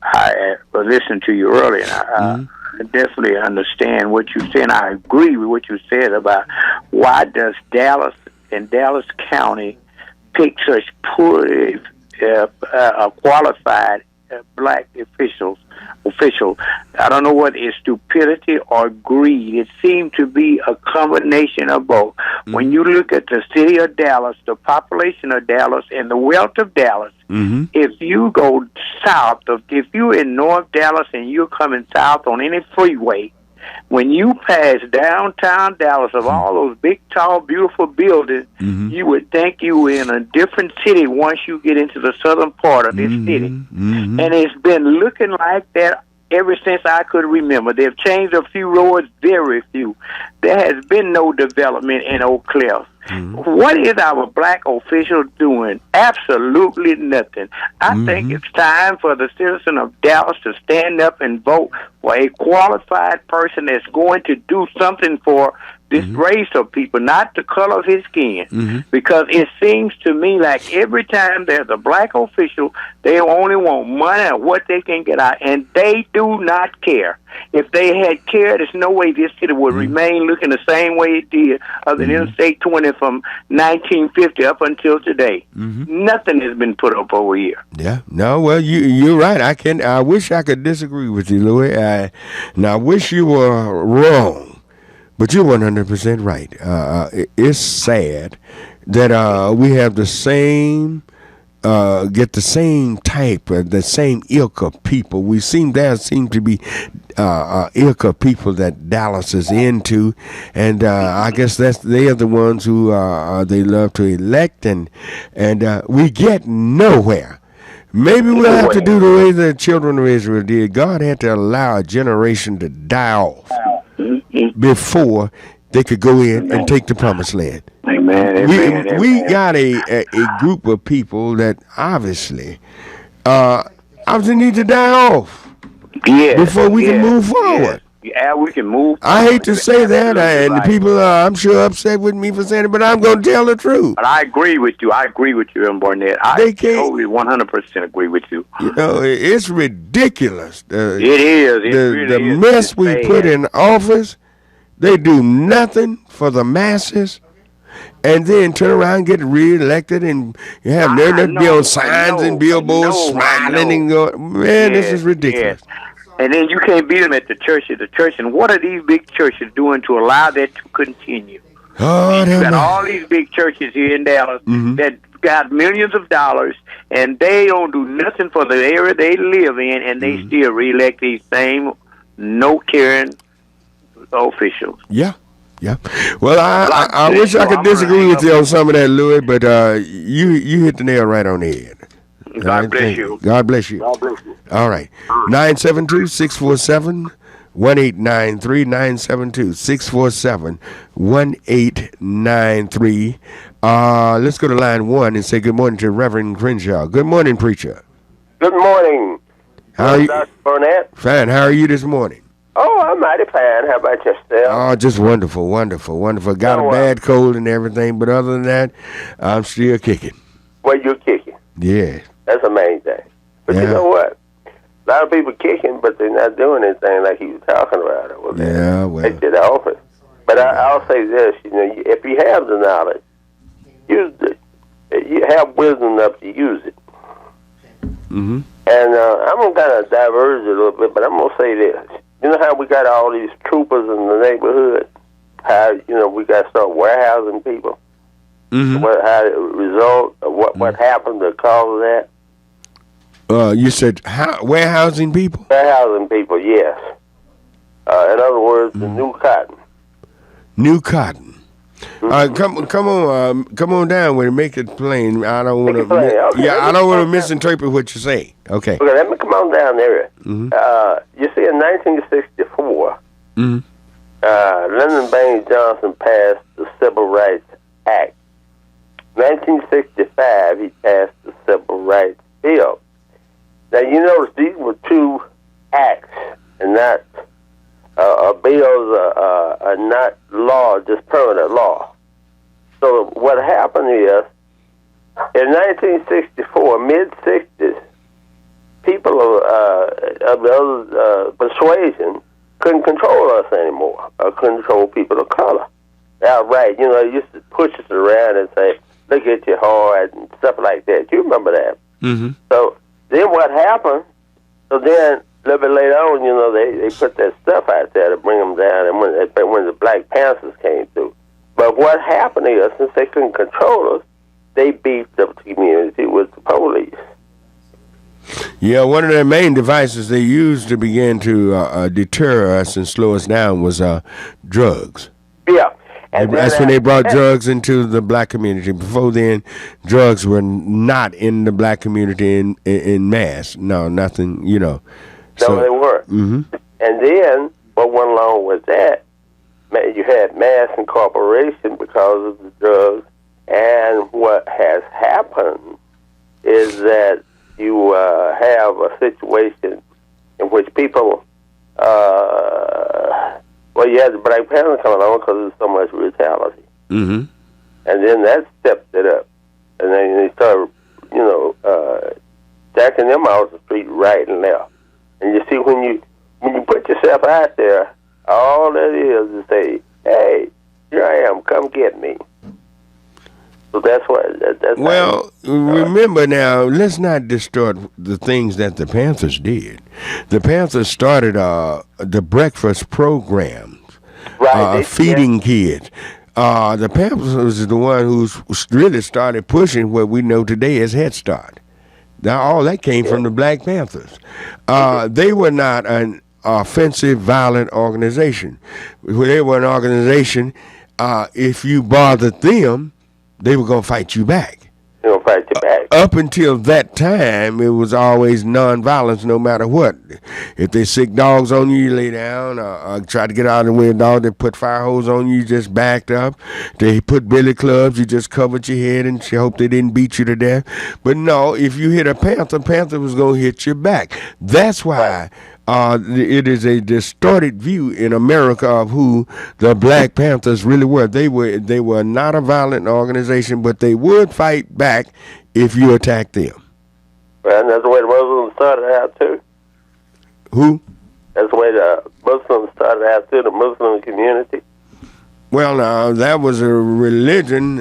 I listened to you earlier. And I definitely understand what you said. And I agree with what you said about why does Dallas and Dallas County pick such poor qualified black official. I don't know what is stupidity or greed. It seemed to be a combination of both. When you look at the city of Dallas, the population of Dallas, and the wealth of Dallas, if you go south, if you're in North Dallas and you're coming south on any freeway, when you pass downtown Dallas of all those big, tall, beautiful buildings, you would think you were in a different city once you get into the southern part of this city. And it's been looking like that ever since I could remember. They've changed a few roads, very few. There has been no development in Oak Cliff. What is our black official doing? Absolutely nothing. I think it's time for the citizen of Dallas to stand up and vote for a qualified person that's going to do something for this race of people, not the color of his skin. Because it seems to me like every time there's a black official, they only want money or what they can get out, and they do not care. If they had cared, there's no way this city would remain looking the same way it did other than Interstate 20 from 1950 up until today. Nothing has been put up over here. Yeah. No, well, you're right. I wish I could disagree with you, Louis. And I wish you were wrong. But you're 100% right. It's sad that we have the same, get the same type, the same ilk of people. There seem to be ilk of people that Dallas is into, and I guess they are the ones who they love to elect, and we get nowhere. Maybe we'll have to do the way the children of Israel did. God had to allow a generation to die off before they could go in and take the promised land. Amen. We got a group of people that obviously need to die off before we can move forward. Yeah, we can move. I hate to say that, and the people are, I'm sure, upset with me for saying it, but I'm going to tell the truth. But I agree with you. Rev Barnett. I totally 100% agree with you. You know, it's ridiculous. It is. The mess we put in office, they do nothing for the masses, and then turn around and get reelected, and you have them be on signs and billboards smiling and going, man, this is ridiculous. And then you can't beat them at the church. And what are these big churches doing to allow that to continue? Oh, you got all these big churches here in Dallas that got millions of dollars, and they don't do nothing for the area they live in, and they still reelect these same no-caring officials. Yeah. Yeah. Well, I wish I could disagree with you on some of that, Louis, but you hit the nail right on the head. God bless you. God bless you. God bless you. All right. 972-647-1893, 972-647-1893. Let's go to line 1 and say good morning to Reverend Crenshaw. Good morning, preacher. Good morning. How are you? Dr. Barnett. Fine. How are you this morning? Oh, I'm mighty fine. How about yourself? Oh, just wonderful, wonderful, wonderful. Got a bad cold and everything, but other than that, I'm still kicking. Well, you're kicking. Yeah. That's the main thing. But you know what? A lot of people kicking, but they're not doing anything like he was talking about. Yeah, well. They to the office. But I'll say this, if you have the knowledge, use it. You have wisdom enough to use it. Mm-hmm. And I'm going to kind of diverge a little bit, but I'm going to say this. You know how we got all these troopers in the neighborhood? How, we got to start warehousing people? Mm-hmm. How the result of what happened to cause that? You said warehousing people? Warehousing people, yes. In other words, the new cotton. New cotton. Come on down with it. Make it plain. I don't want to. Okay, I don't want to misinterpret what you say. Okay. Okay, let me come on down there. You see, in 1964, Lyndon Baines Johnson passed the Civil Rights Act. 1965, he passed the Civil Rights Bill. Now, you notice these were two acts and not bills are not law, just permanent law. So what happened is, in 1964, mid-60s, people of the other persuasion couldn't control us anymore, or control people of color. Outright, they used to push us around and say, look at you hard and stuff like that. You remember that? Mm-hmm. So then what happened, so then a little bit later on, they put that stuff out there to bring them down, and when the Black Panthers came through. But what happened is, since they couldn't control us, they beefed up the community with the police. Yeah, one of their main devices they used to begin to deter us and slow us down was drugs. Yeah. And that's when they brought drugs into the black community. Before then, drugs were not in the black community in mass. No, nothing, No, they weren't. Mm-hmm. And then, what went along with that, you had mass incorporation because of the drugs. And what has happened is that you have a situation in which people, you had the Black Panthers coming along because there's so much brutality. Mm-hmm. And then that stepped it up. And then they started, jacking them out the street right and left. And you see, when you put yourself out there, all that is to say, hey, here I am, come get me. So that's what. Remember now, let's not distort the things that the Panthers did. The Panthers started the breakfast programs, feeding kids. The Panthers was the one who really started pushing what we know today as Head Start. Now, all that came from the Black Panthers. They were not an offensive, violent organization. They were an organization, if you bothered them, they were going to fight you back. They were going to fight you back. Up until that time, it was always nonviolence no matter what. If they sick dogs on you, you lay down. Try to get out of the way of dogs. They put fire hose on you, you just backed up. They put billy clubs, you just covered your head and you hope they didn't beat you to death. But no, if you hit a panther was going to hit you back. That's why it is a distorted view in America of who the Black Panthers really were. They were not a violent organization, but they would fight back if you attacked them. Well, and that's the way the Muslims started out too. Who? That's the way the Muslims started out too, the Muslim community. Well, now that was a religion,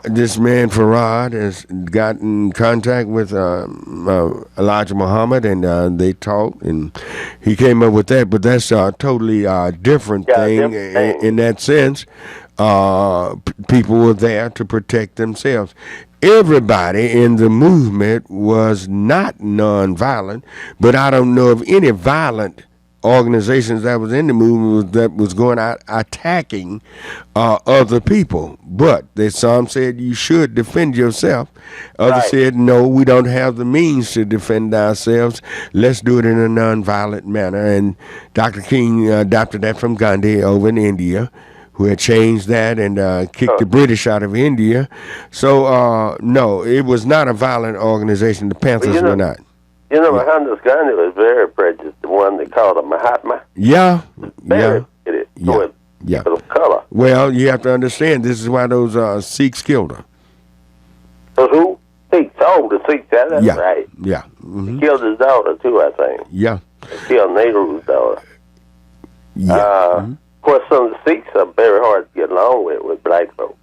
this man Farad has got in contact with Elijah Muhammad, and they talked, and he came up with that. But that's a totally different thing in that sense. People were there to protect themselves. Everybody in the movement was not nonviolent, but I don't know of any violent organizations that was in the movement that was going out attacking other people. But some said you should defend yourself. Others said, no, we don't have the means to defend ourselves. Let's do it in a nonviolent manner. And Dr. King adopted that from Gandhi over in India, who had changed that and kicked the British out of India. So, no, it was not a violent organization. The Panthers were not. You know, Mohandas Gandhi was very prejudiced, the one they called a Mahatma. Yeah. Very color. Well, you have to understand, this is why those Sikhs killed her. So who? Sikhs. Oh, the Sikhs, that's right. Yeah. He killed his daughter, too, I think. Yeah. He killed Nehru's daughter. Yeah. Of course, some of the Sikhs are very hard to get along with black folks.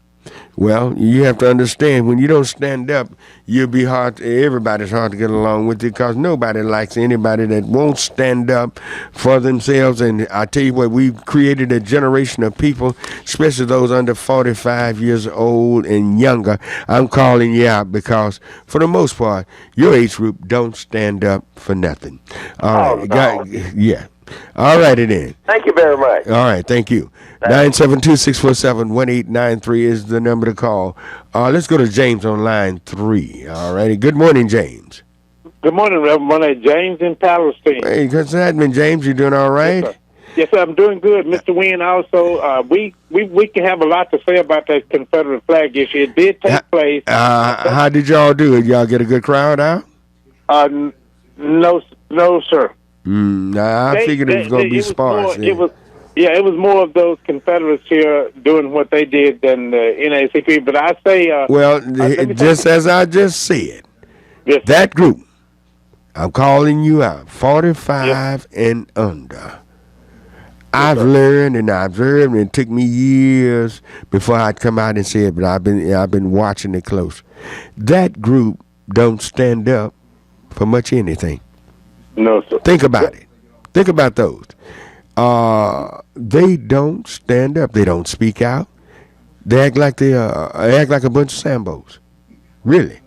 Well, you have to understand, when you don't stand up, everybody's hard to get along with, because nobody likes anybody that won't stand up for themselves. And I tell you what, we've created a generation of people, especially those under 45 years old and younger. I'm calling you out because, for the most part, your age group don't stand up for nothing. All right. Yeah. All righty then. Thank you very much. All right, thank you. 972-647-1893 is the number to call. Let's go to James on line 3. All righty. Good morning, James. Good morning, Rev Barnett. James in Palestine. Hey, what's happening, James? You doing all right? Yes, sir. I'm doing good. Mr. Wynn, also, we can have a lot to say about that Confederate flag issue. It did take place. How did y'all do it? Y'all get a good crowd out? No, sir. I figured it was going to be sparse. It was more of those Confederates here doing what they did than the NAACP. But I say, just as I just said, that group, I'm calling you out, 45 and under. I've learned and I've observed, and it took me years before I'd come out and say it, but I've been watching it close. That group don't stand up for much anything. No, sir. Think about it. Think about those. They don't stand up. They don't speak out. They act like a bunch of Sambos. Really.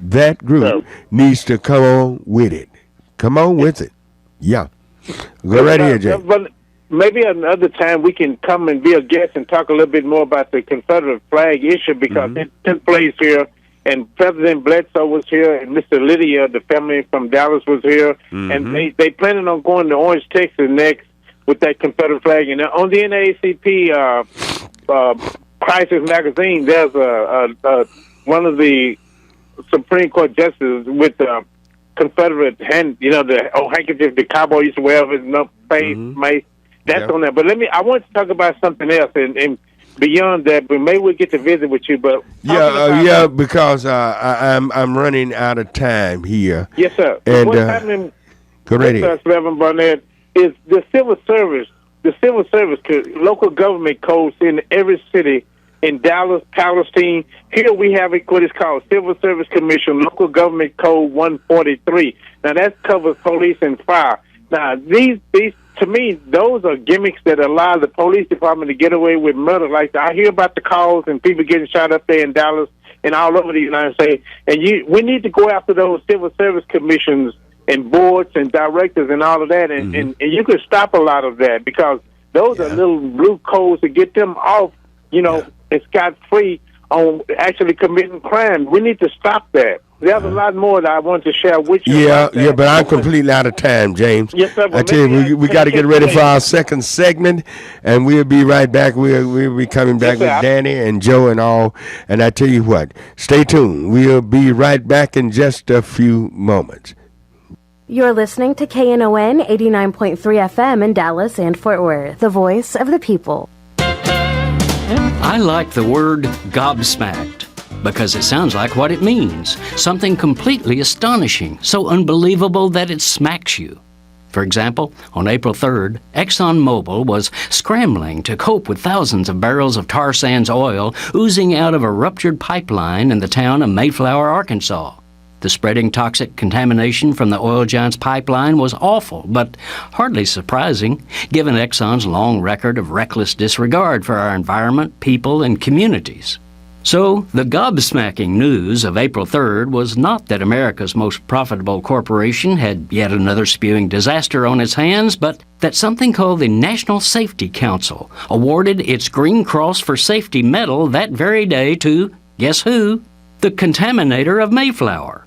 That group needs to come on with it. Come on with it. Yeah. Go right here, Jay. But maybe another time we can come and be a guest and talk a little bit more about the Confederate flag issue, because it took place here. And President Bledsoe was here, and Mr. Lydia, the family from Dallas, was here. And they planning on going to Orange, Texas next with that Confederate flag. And on the NAACP Crisis magazine, there's one of the Supreme Court justices with the Confederate hand, the old handkerchief the cowboy used to wear with no face, mace. That's on there. But I want to talk about something else. And beyond that, but maybe we'll get to visit with you. But because I'm running out of time here. Yes, sir. And what's happening? Go right ahead. Rev Barnett, is the civil service, local government codes in every city in Dallas, Palestine. Here we have what is called Civil Service Commission, Local Government Code 143. Now that covers police and fire. Now these. To me, those are gimmicks that allow the police department to get away with murder. Like I hear about the calls and people getting shot up there in Dallas and all over the United States. And we need to go after those civil service commissions and boards and directors and all of that. And you can stop a lot of that, because those are little blue codes to get them off, and scot-free on actually committing crime. We need to stop that. There's a lot more that I want to share with you. Yeah, but I'm completely out of time, James. Yes, sir. I tell you, we got to get ready for our second segment, and we'll be right back. We'll be coming back with Danny and Joe and all. And I tell you what, stay tuned. We'll be right back in just a few moments. You're listening to KNON 89.3 FM in Dallas and Fort Worth, the voice of the people. I like the word gobsmacked, because it sounds like what it means. Something completely astonishing, so unbelievable that it smacks you. For example, on April 3rd, ExxonMobil was scrambling to cope with thousands of barrels of tar sands oil oozing out of a ruptured pipeline in the town of Mayflower, Arkansas. The spreading toxic contamination from the oil giant's pipeline was awful, but hardly surprising, given Exxon's long record of reckless disregard for our environment, people, and communities. So, the gobsmacking news of April 3rd was not that America's most profitable corporation had yet another spewing disaster on its hands, but that something called the National Safety Council awarded its Green Cross for Safety medal that very day to, guess who? The contaminator of Mayflower.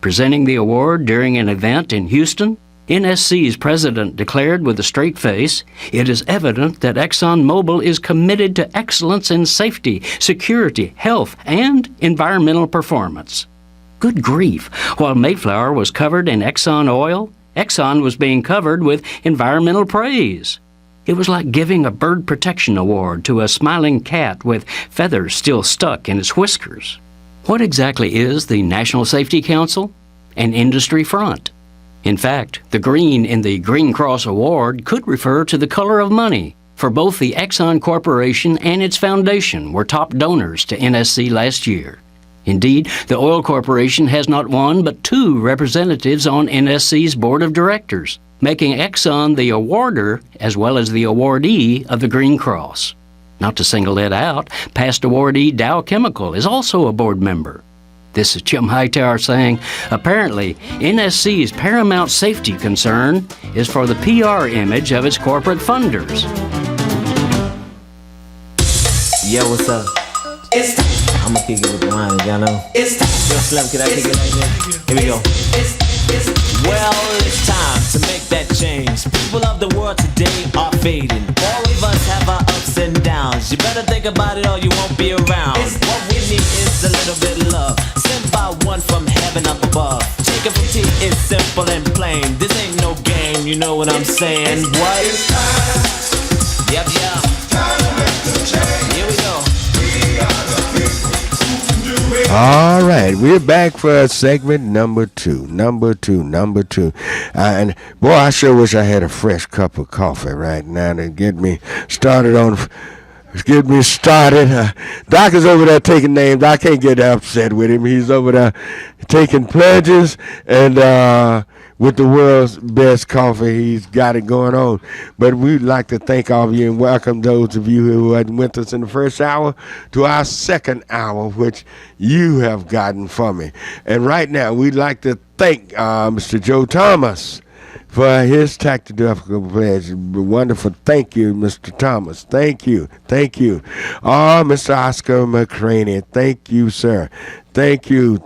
Presenting the award during an event in Houston, NSC's president declared with a straight face, "It is evident that ExxonMobil is committed to excellence in safety, security, health, and environmental performance." Good grief! While Mayflower was covered in Exxon oil, Exxon was being covered with environmental praise. It was like giving a bird protection award to a smiling cat with feathers still stuck in its whiskers. What exactly is the National Safety Council? An industry front. In fact, the green in the Green Cross Award could refer to the color of money, for both the Exxon Corporation and its foundation were top donors to NSC last year. Indeed, the oil corporation has not one but two representatives on NSC's board of directors, making Exxon the awarder as well as the awardee of the Green Cross. Not to single it out, past awardee Dow Chemical is also a board member. This is Jim Hightower saying, apparently, NSC's paramount safety concern is for the PR image of its corporate funders. Yo, what's up? I'm gonna kick it with the line, y'all know. Yo, Slim, can I kick it like that? Here we go. Well, it's time to make that change. People of the world today are fading. All of us have our ups and downs. You better think about it or you won't be around. What we need is a little bit of love, sent by one from heaven up above. Take it from T, it's simple and plain. This ain't no game, you know what I'm saying? What? It's time. Yep. Time to make the change. Here we go. We are the people who do it. All right, we're back for segment number two. And boy, I sure wish I had a fresh cup of coffee right now to get me started. Doc is over there taking names. I can't get upset with him. He's over there taking pledges and with the world's best coffee. He's got it going on. But we'd like to thank all of you and welcome those of you who had with us in the first hour to our second hour, which you have gotten from me. And right now, we'd like to thank Mr. Joe Thomas for his tactical pledge. Wonderful. Thank you, Mr. Thomas. Thank you. Oh, Mr. Oscar McCraney. Thank you, sir. Thank you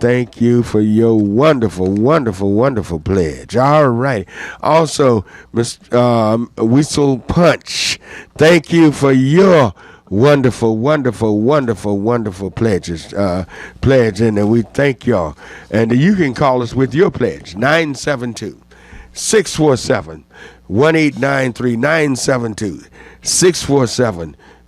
for your wonderful pledge. All right. Also, Mr. Whistle Punch, thank you for your wonderful pledges. And we thank y'all. And you can call us with your pledge, 972-647-1893,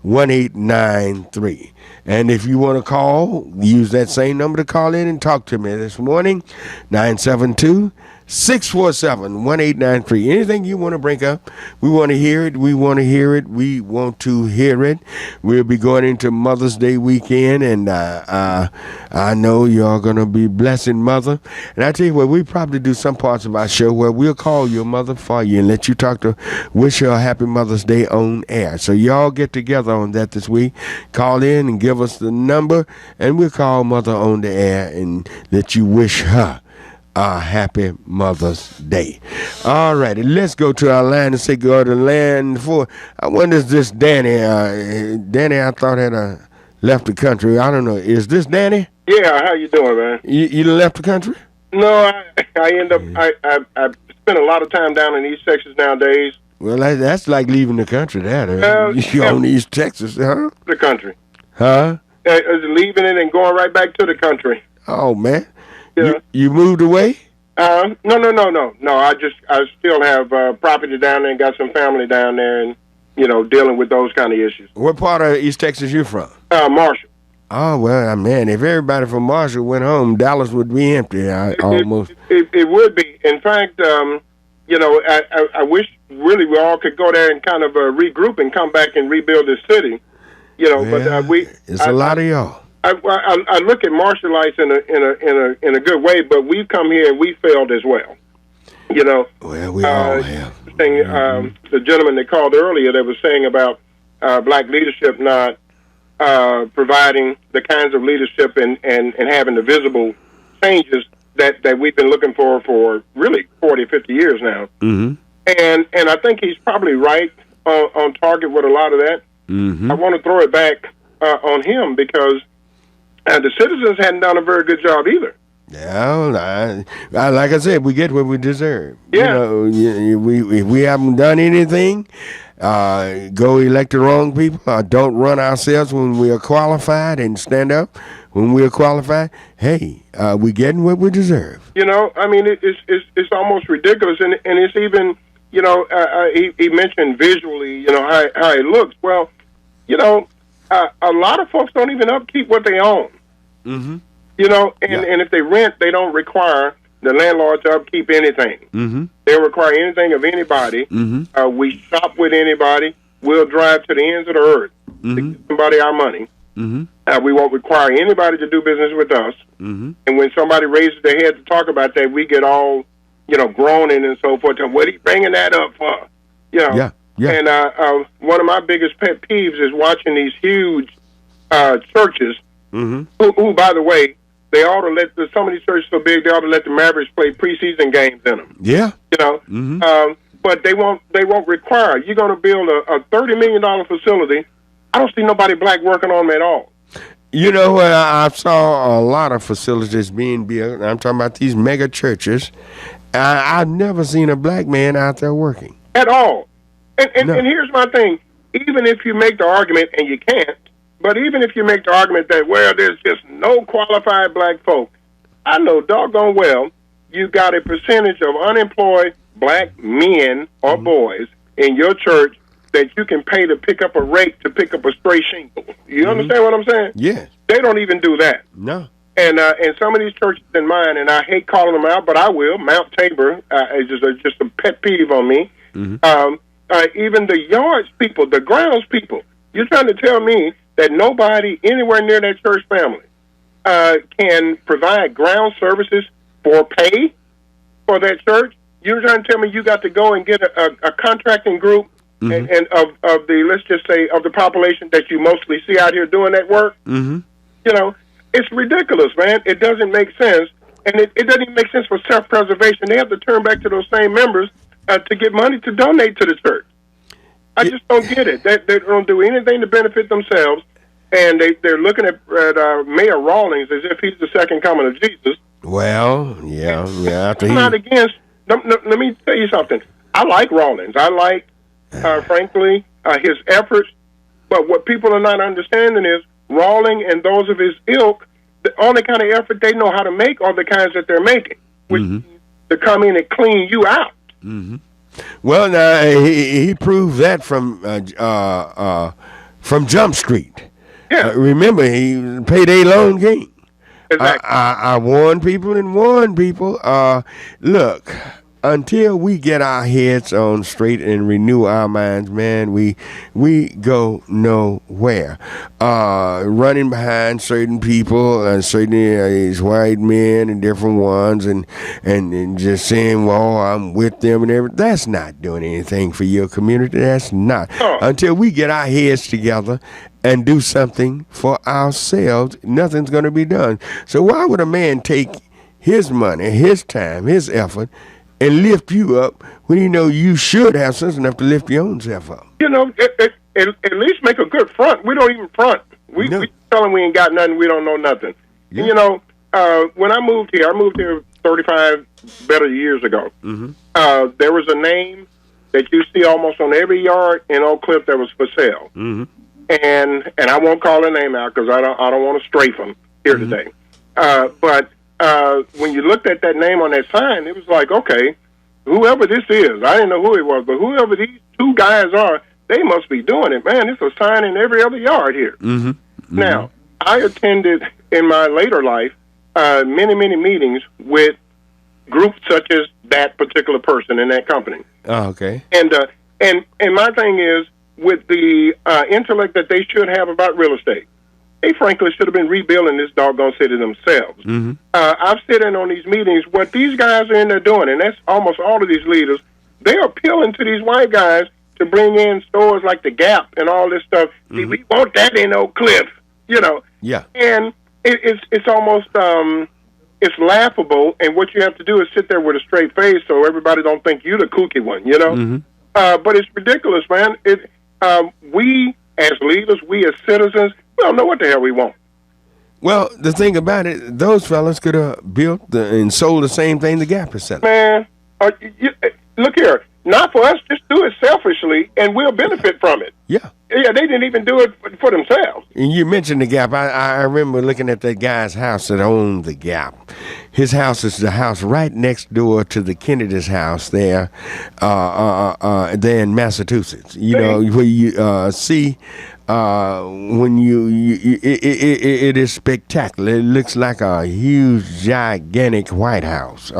972-647-1893. And if you want to call, use that same number to call in and talk to me this morning, 972-647-1893. Anything you want to bring up, we want to hear it. We'll be going into Mother's Day weekend, and I know y'all going to be blessing Mother. And I tell you what, we probably do some parts of our show where we'll call your mother for you and let you wish her a happy Mother's Day on air. So y'all get together on that this week. Call in and give us the number, and we'll call Mother on the air and let you wish her a happy Mother's Day. All righty, let's go to our line and say go to land for. I wonder if this Danny, I thought had left the country. I don't know. Is this Danny? Yeah, how you doing, man? You left the country? No, I end up, I spend a lot of time down in East Texas nowadays. Well, that's like leaving the country, you're on East Texas, huh? The country. Huh? Leaving it and going right back to the country. Oh, man. Yeah. You moved away? No. I still have property down there and got some family down there and, dealing with those kind of issues. What part of East Texas you from? Marshall. Oh, well, man, if everybody from Marshall went home, Dallas would be empty, almost. It would be. In fact, you know, I wish really we all could go there and kind of regroup and come back and rebuild this city. You know, yeah, but it's a lot of y'all. I look at Marshalites in a good way, but we've come here and we failed as well. You know, well, we all have. The gentleman that called earlier that was saying about black leadership not providing the kinds of leadership and having the visible changes that we've been looking for really 40, 50 years now. Mm-hmm. And I think he's probably right on target with a lot of that. Mm-hmm. I want to throw it back on him because the citizens hadn't done a very good job either. Yeah, like I said, we get what we deserve. Yeah. You know, if we haven't done anything, go elect the wrong people, or don't run ourselves when we are qualified and stand up when we are qualified, hey, we getting what we deserve. You know, I mean, it's almost ridiculous, and it's even, you know, he mentioned visually, you know, how it looks. Well, you know, a lot of folks don't even upkeep what they own. Mm-hmm. You know, and if they rent, they don't require the landlord to upkeep anything. Mm-hmm. They don't require anything of anybody. Mm-hmm. We shop with anybody. We'll drive to the ends of the earth to give somebody our money. Mm-hmm. We won't require anybody to do business with us. Mm-hmm. And when somebody raises their head to talk about that, we get all, you know, groaning and so forth. And what are you bringing that up for? You know. Yeah. Yeah. And one of my biggest pet peeves is watching these huge churches who, by the way, they ought to let some of these churches so big they ought to let the Mavericks play preseason games in them. Yeah. You know. But they won't require. You're going to build a $30 million facility. I don't see nobody black working on them at all. You know, I saw a lot of facilities being built. I'm talking about these mega churches. I've never seen a black man out there working at all. And here's my thing. Even if you make the argument, and you can't, but even if you make the argument that, well, there's just no qualified black folk, I know doggone well you got a percentage of unemployed black men or boys in your church that you can pay to pick up a rake to pick up a stray shingle. You understand what I'm saying? Yeah. They don't even do that. No. And some of these churches in mine, and I hate calling them out, but I will. Mount Tabor is just a pet peeve on me. Even the yards people, the grounds people. You're trying to tell me that nobody anywhere near that church family can provide ground services for pay for that church? You're trying to tell me you got to go and get a contracting group and of the, let's just say, of the population that you mostly see out here doing that work? You know, it's ridiculous, man. It doesn't make sense. And it doesn't even make sense for self-preservation. They have to turn back to those same members to get money to donate to the church. I just don't get it. They don't do anything to benefit themselves, and they're looking at Mayor Rawlings as if he's the second coming of Jesus. Well, yeah. I'm not against. Let me tell you something. I like Rawlings. I like, frankly, his efforts. But what people are not understanding is Rawlings and those of his ilk, the only kind of effort they know how to make are the kinds that they're making, which is to come in and clean you out. Well, now he proved that from Jump Street. Yeah. Remember, he payday loan king. Exactly. I warn people and warn people. Look, until we get our heads on straight and renew our minds, man, we go nowhere. Running behind certain people, certain these white men and different ones, and just saying, well, I'm with them and everything. That's not doing anything for your community. That's not. Until we get our heads together and do something for ourselves, nothing's going to be done. So why would a man take his money, his time, his effort, and lift you up when you know you should have sense enough to lift your own self up? You know, at least make a good front. We don't even front. We tell them we ain't got nothing. We don't know nothing. Yeah. You know, when I moved here 35 better years ago. There was a name that you see almost on every yard in Oak Cliff that was for sale. And I won't call the name out because I don't want to strafe them here today. But when you looked at that name on that sign, it was like, okay, whoever this is, I didn't know who it was, but whoever these two guys are, they must be doing it. Man, it's a sign in every other yard here. Now, I attended in my later life many meetings with groups such as that particular person in that company. Oh, okay. And my thing is, with the intellect that they should have about real estate, they frankly should have been rebuilding this doggone city themselves. Mm-hmm. I've sat in on these meetings. What these guys are in there doing, and that's almost all of these leaders, they are appealing to these white guys to bring in stores like the Gap and all this stuff. See, we want that in Oak Cliff, you know. Yeah. And it's almost it's laughable. And what you have to do is sit there with a straight face so everybody don't think you the kooky one, you know. But it's ridiculous, man. We as leaders, we as citizens, we don't know what the hell we want. Well, the thing about it, those fellas could have built and sold the same thing the Gap is selling. Man, look here. Not for us. Just do it selfishly, and we'll benefit from it. Yeah. Yeah, they didn't even do it for themselves. And you mentioned the Gap. I remember looking at that guy's house that owned the Gap. His house is the house right next door to the Kennedy's house there in Massachusetts. You know, where you see when it is spectacular. It looks like a huge, gigantic White House.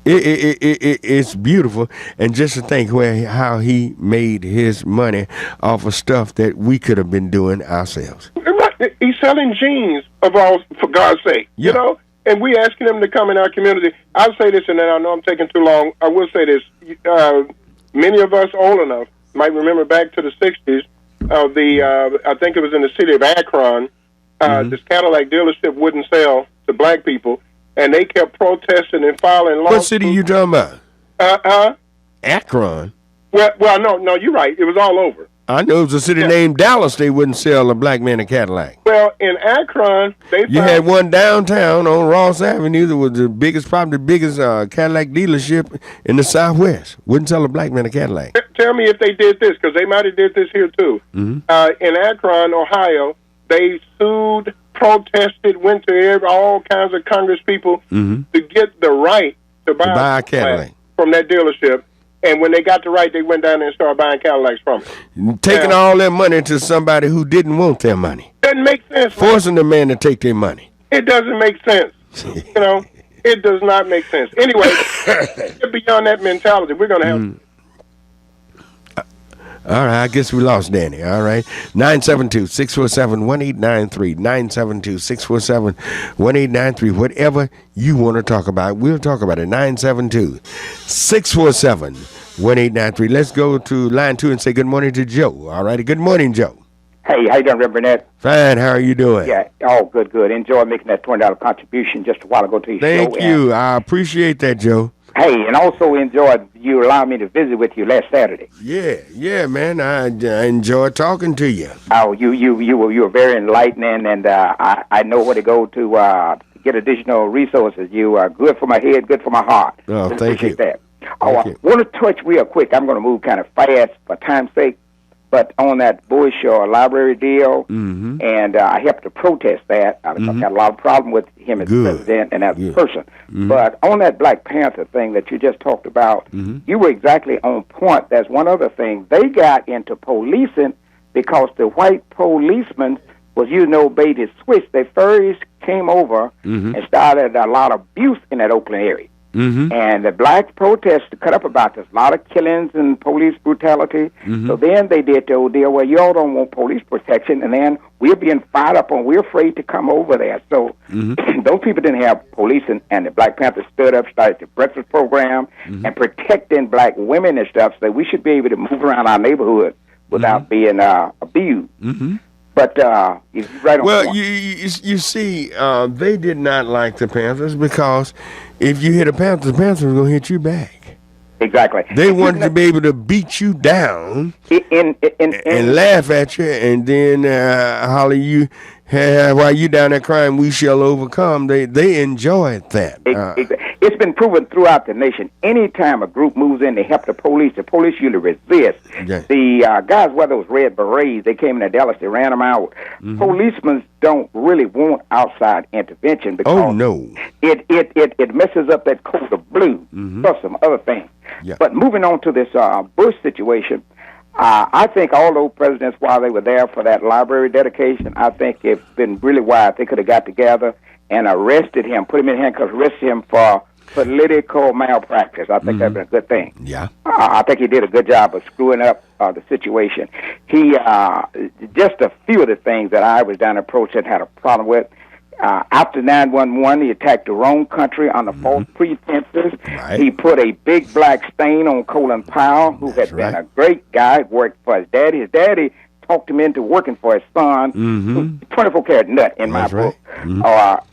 It's beautiful, and just to think how he made his money off of stuff that we could have been doing ourselves. Right. He's selling jeans for God's sake. Yeah. You know, and we asking him to come in our community. I'll say this, and then I know I'm taking too long. I will say this: many of us old enough might remember back to the '60s. I think it was in the city of Akron. This Cadillac dealership wouldn't sell to black people, and they kept protesting and filing lawsuits. What city you talking about? Akron. Well, no, you're right. It was all over. I know it was a city named Dallas. They wouldn't sell a black man a Cadillac. Well, in Akron, you had one downtown on Ross Avenue that was probably the biggest Cadillac dealership in the Southwest. Wouldn't sell a black man a Cadillac. Tell me if they did this, because they might have did this here too. In Akron, Ohio, they sued, protested, went to all kinds of Congress people to get the right to buy a Cadillac from that dealership. And when they got the right, they went down there and started buying Cadillacs from it. Taking all their money to somebody who didn't want their money. Doesn't make sense. Forcing the man to take their money. It doesn't make sense. You know, it does not make sense. Anyway, beyond that mentality, we're going to have... All right, I guess we lost Danny. All right. 972-647-1893. 972-647-1893. Whatever you want to talk about, we'll talk about it. 972-647-1893. Let's go to line 2 and say good morning to Joe. All right. Good morning, Joe. Hey, how you doing, Rev Barnett? Fine. How are you doing? Yeah. Oh, good. Enjoy making that $20 contribution just a while ago to your show. Thank you. I appreciate that, Joe. Hey, and also enjoyed you allowing me to visit with you last Saturday. Yeah, man. I enjoyed talking to you. Oh, you were very enlightening, and I know where to go to get additional resources. You are good for my head, good for my heart. Oh, thank you. That. I want to touch real quick. I'm going to move kind of fast for time's sake. But on that Bush library deal, and I helped to protest that. I've got a lot of problem with him as president and as a person. But on that Black Panther thing that you just talked about, you were exactly on point. There's one other thing. They got into policing because the white policemen was using old baited switch. They first came over and started a lot of abuse in that Oakland area. And the black protests cut up about this, a lot of killings and police brutality. So then they did the old deal where y'all don't want police protection, and then we're being fired up and we're afraid to come over there. So those people didn't have police, and the Black Panthers stood up, started the breakfast program, and protecting black women and stuff, so we should be able to move around our neighborhood without being abused. But right on point. You see, they did not like the Panthers because if you hit a Panther, the Panthers were going to hit you back. Exactly. They wanted to be able to beat you down and laugh at you, and then holler you, hey, while you down there crying, we shall overcome. They enjoyed that. It's been proven throughout the nation. Anytime a group moves in to help the police usually resist. Yeah. The guys, whether it was Red Berets, they came into Dallas, they ran them out. Policemen don't really want outside intervention because it messes up that code of blue, plus some other things. Yeah. But moving on to this Bush situation, I think all those presidents, while they were there for that library dedication, I think it's been really wise. They could have got together and arrested him, put him in handcuffs, arrested him for political malpractice. I think that's been a good thing. Yeah. I think he did a good job of screwing up the situation. He just a few of the things that I was down in protest had a problem with. After 9/11, he attacked the wrong country on the false pretenses. Right. He put a big black stain on Colin Powell, who had been a great guy, worked for his daddy. His daddy talked him into working for his son, 24-karat nut in my book.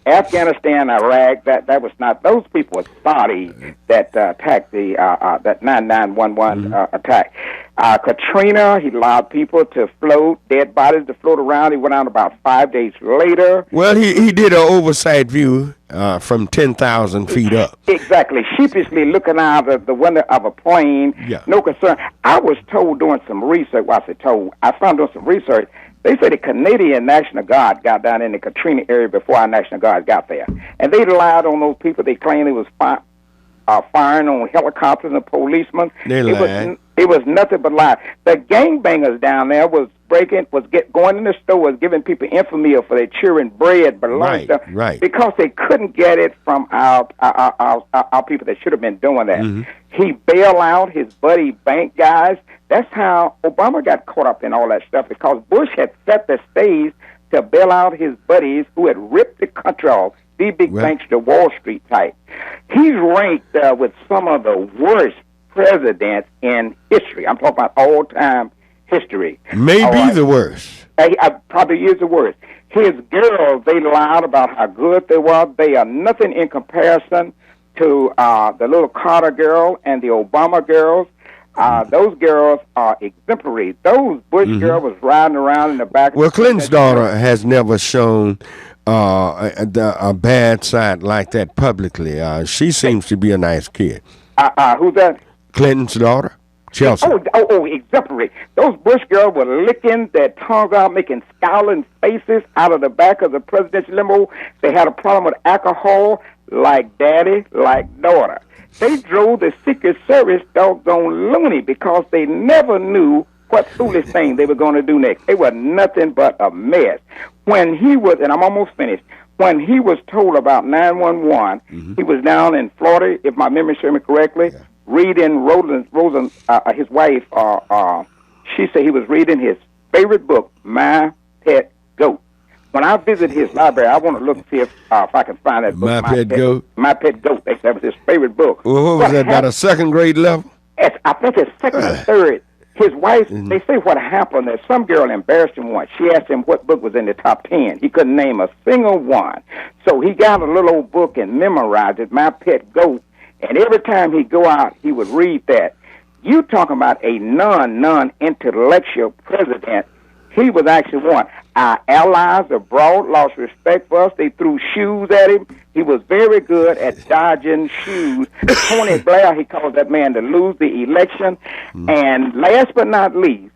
Afghanistan, Iraq, that was not, those people were Saudi that attacked the that 9/11 attack. Katrina, he allowed people to float, dead bodies to float around. He went out about 5 days later. Well, he did an oversight view from 10,000 feet up. Exactly. Sheepishly looking out of the window of a plane. Yeah. No concern. I was told doing some research. Well, I said told. I found doing some research. They said the Canadian National Guard got down in the Katrina area before our National Guard got there. And they lied on those people. They claimed it was firing on helicopters and policemen. They lied. It was nothing but lies. The gangbangers down there was going in the stores, giving people infamy for their children bread, belonging stuff, because they couldn't get it from our people that should have been doing that. He bailed out his buddy bank guys. That's how Obama got caught up in all that stuff, because Bush had set the stage to bail out his buddies who had ripped the country off, the big banks, the Wall Street type. He's ranked with some of the worst presidents in history. I'm talking about all-time history. Maybe the worst. Probably is the worst. His girls, they lied about how good they were. They are nothing in comparison to the little Carter girl and the Obama girls. Those girls are exemplary. Those Bush girls was riding around in the back. Well, Clinton's daughter has never shown a bad side like that publicly. She seems to be a nice kid. Who's that? Clinton's daughter, Chelsea. Exemplary. Those Bush girls were licking their tongues out, making scowling faces out of the back of the presidential limo. They had a problem with alcohol, like daddy, like daughter. They drove the Secret Service doggone loony because they never knew what foolish thing they were going to do next. They were nothing but a mess. When he was, and I'm almost finished, when he was told about 911, he was down in Florida, if my memory serves me correctly, reading Rosen, his wife, she said he was reading his favorite book, My Pet Goat. When I visit his library, I want to look and see if I can find that book. My Pet Goat? My Pet Goat. That was his favorite book. Well, what was that, about a second grade level? I think it's second or third. His wife, they say what happened is some girl embarrassed him once. She asked him what book was in the top 10. He couldn't name a single one. So he got a little old book and memorized it, My Pet Goat. And every time he'd go out, he would read that. You talking about a non-intellectual president. He was actually one. Our allies abroad lost respect for us. They threw shoes at him. He was very good at dodging shoes. Tony Blair, he called that man to lose the election. And last but not least,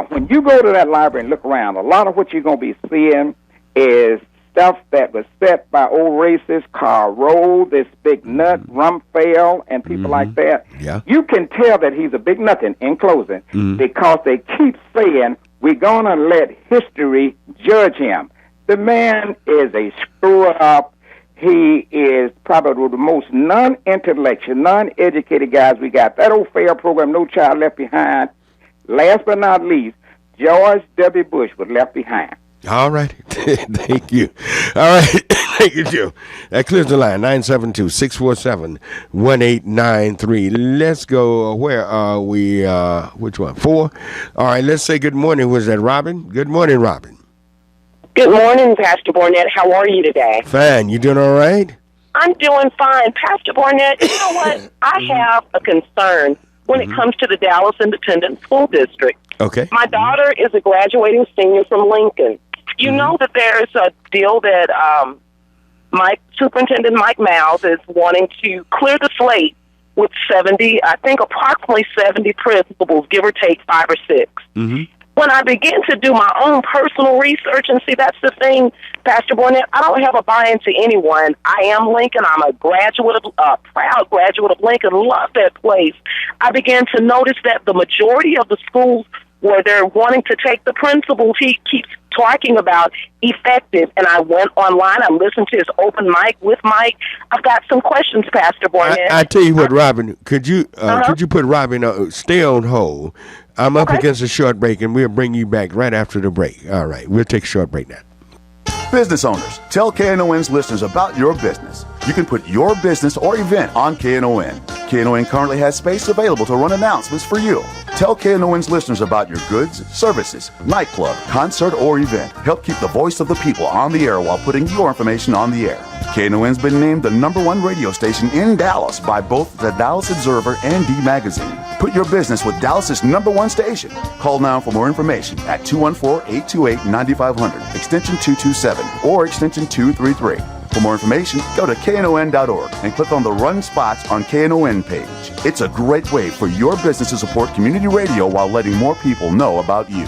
when you go to that library and look around, a lot of what you're going to be seeing is stuff that was set by old racists, Carl Rove, this big nut, Rumsfeld, and people like that. Yeah. You can tell that he's a big nothing in closing because they keep saying, we're going to let history judge him. The man is a screw-up. He is probably the most non-intellectual, non-educated guys we got. That old fair program, No Child Left Behind. Last but not least, George W. Bush was left behind. All right. Thank you. All right. Thank you, Joe. That clears the line. 972-647-1893. Let's go. Where are we? Which one? 4? All right. Let's say good morning. Was that Robin? Good morning, Robin. Good morning, Pastor Barnett. How are you today? Fine. You doing all right? I'm doing fine. Pastor Barnett, you know what? I have a concern when it comes to the Dallas Independent School District. Okay. My daughter is a graduating senior from Lincoln. You know that there's a deal that Superintendent Mike Miles is wanting to clear the slate with approximately 70 principals, give or take 5 or 6. When I begin to do my own personal research, and see, that's the thing, Pastor Barnett, I don't have a buy-in to anyone. I am Lincoln. I'm a proud graduate of Lincoln. Love that place. I began to notice that the majority of the schools where they're wanting to take the principles he keeps talking about effective. And I went online, I listened to his open mic with Mike. I've got some questions, Pastor Barnett. I tell you what, Robin, could you put Robin, stay on hold. I'm up against a short break, and we'll bring you back right after the break. All right, we'll take a short break now. Business owners, tell KNON's listeners about your business. You can put your business or event on KNON. KNON currently has space available to run announcements for you. Tell KNON's listeners about your goods, services, nightclub, concert, or event. Help keep the voice of the people on the air while putting your information on the air. KNON's been named the #1 radio station in Dallas by both the Dallas Observer and D Magazine. Put your business with Dallas's #1 station. Call now for more information at 214-828-9500, extension 227 or extension 233. For more information, go to KNON.org and click on the Run Spots on KNON page. It's a great way for your business to support community radio while letting more people know about you.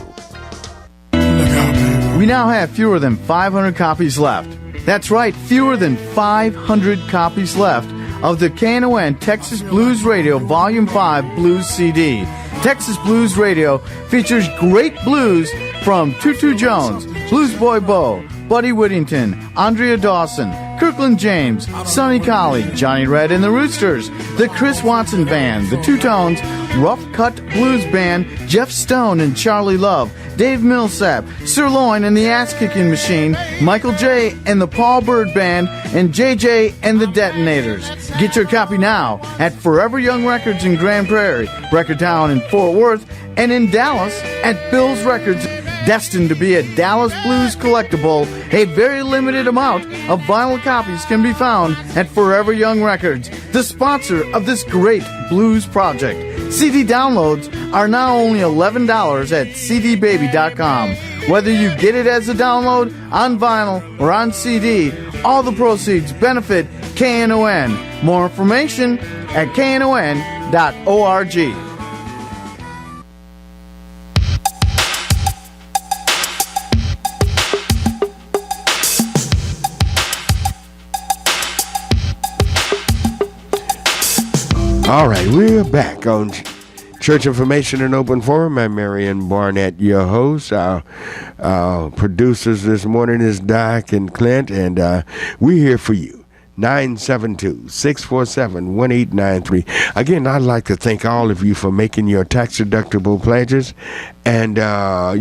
We now have fewer than 500 copies left. That's right, fewer than 500 copies left of the Knon Texas Blues Radio Volume 5 Blues CD. Texas Blues Radio features great blues from Tutu Jones, Blues Boy Bo, Buddy Whittington, Andrea Dawson, Kirkland James, Sonny Colley, Johnny Red and the Roosters, the Chris Watson Band, the Two Tones, Rough Cut Blues Band, Jeff Stone and Charlie Love, Dave Millsap, Sirloin and the Ass Kicking Machine, Michael J. and the Paul Bird Band, and JJ and the Detonators. Get your copy now at Forever Young Records in Grand Prairie, Recordtown in Fort Worth, and in Dallas at Bill's Records. Destined to be a Dallas Blues collectible, a very limited amount of vinyl copies can be found at Forever Young Records, the sponsor of this great blues project. CD downloads are now only $11 at cdbaby.com. Whether you get it as a download, on vinyl, or on CD, all the proceeds benefit KNON. More information at knon.org. All right, we're back on Church Information and Open Forum. I'm Marion Barnett, your host. Our producers this morning is Doc and Clint, and we're here for you. 972-647-1893. Again, I'd like to thank all of you for making your tax-deductible pledges. And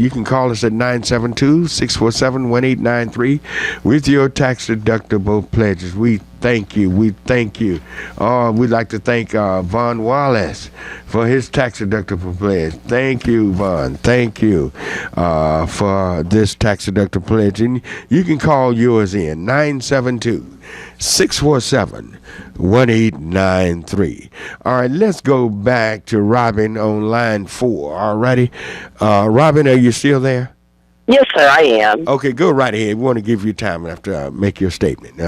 you can call us at 972-647-1893 with your tax-deductible pledges. We thank you. We thank you. We'd like to thank Von Wallace for his tax-deductible pledge. Thank you, Von. Thank you for this tax-deductible pledge. And you can call yours in, 972-647-1893. All right, let's go back to Robin on line 4. All righty. Robin, are you still there? Yes, sir, I am. Okay, go right ahead. We want to give you time after make your statement.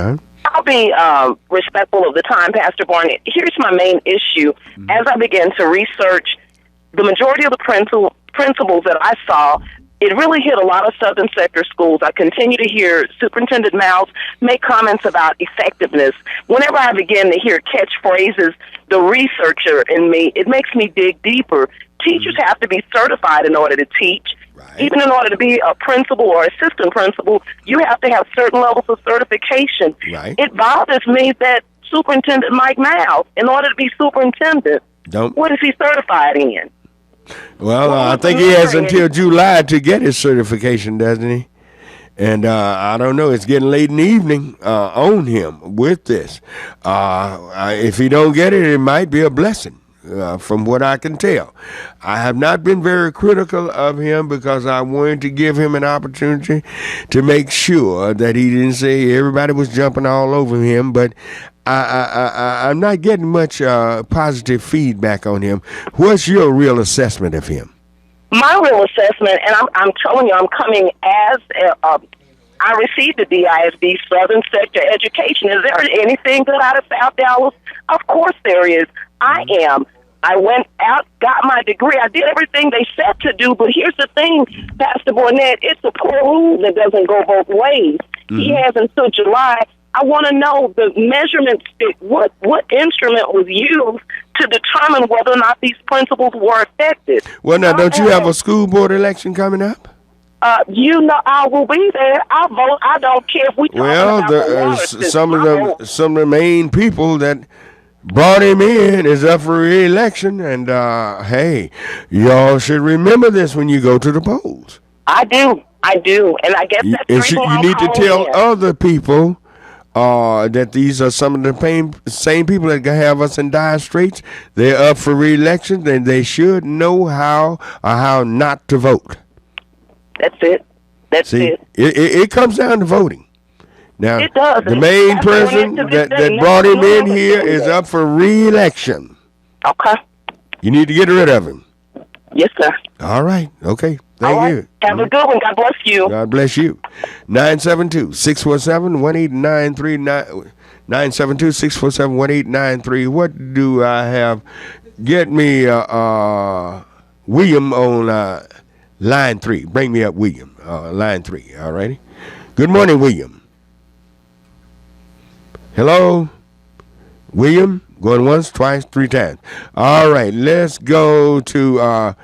I'll be respectful of the time, Pastor Barnett. Here's my main issue. As I began to research the majority of the principles that I saw, it really hit a lot of southern sector schools. I continue to hear Superintendent Miles make comments about effectiveness. Whenever I begin to hear catchphrases, the researcher in me, it makes me dig deeper. Teachers have to be certified in order to teach. Right. Even in order to be a principal or assistant principal, you have to have certain levels of certification. Right. It bothers me that Superintendent Mike Miles, in order to be superintendent, what is he certified in? Well, I think he has until July to get his certification, doesn't he? And I don't know. It's getting late in the evening on him with this. If he don't get it, it might be a blessing. From what I can tell, I have not been very critical of him because I wanted to give him an opportunity to make sure that he didn't say everybody was jumping all over him. But I'm not getting much positive feedback on him. What's your real assessment of him? My real assessment, and I'm telling you, I'm coming as I received a DISD Southern Sector education. Is there anything good out of South Dallas? Of course there is. I went out, got my degree. I did everything they said to do, but here's the thing, Pastor Barnett, it's a poor rule that doesn't go both ways. He has until July. I want to know the measurement stick. What instrument was used to determine whether or not these principals were affected. Well, now, don't you have a school board election coming up? You know, I will be there. I'll vote. I don't care if we talk about the water system. Some of the main people that brought him in is up for re-election, and hey, y'all should remember this when you go to the polls. I do, and I guess that's you need to tell other people that these are some of the same people that have us in dire straits. They're up for re-election, and they should know how not to vote. That's it. That's it. It comes down to voting. Now, it does. The main person that brought him in here is up for re-election. Okay. You need to get rid of him. Yes, sir. All right. Okay. Thank you. Have a good one. God bless you. God bless you. 972-647-1893. 972-647-1893. What do I have? Get me William on line 3. Bring me up William, line 3. All righty. Good morning, William. Hello? William? Going once, twice, 3 times. All right. Let's go to,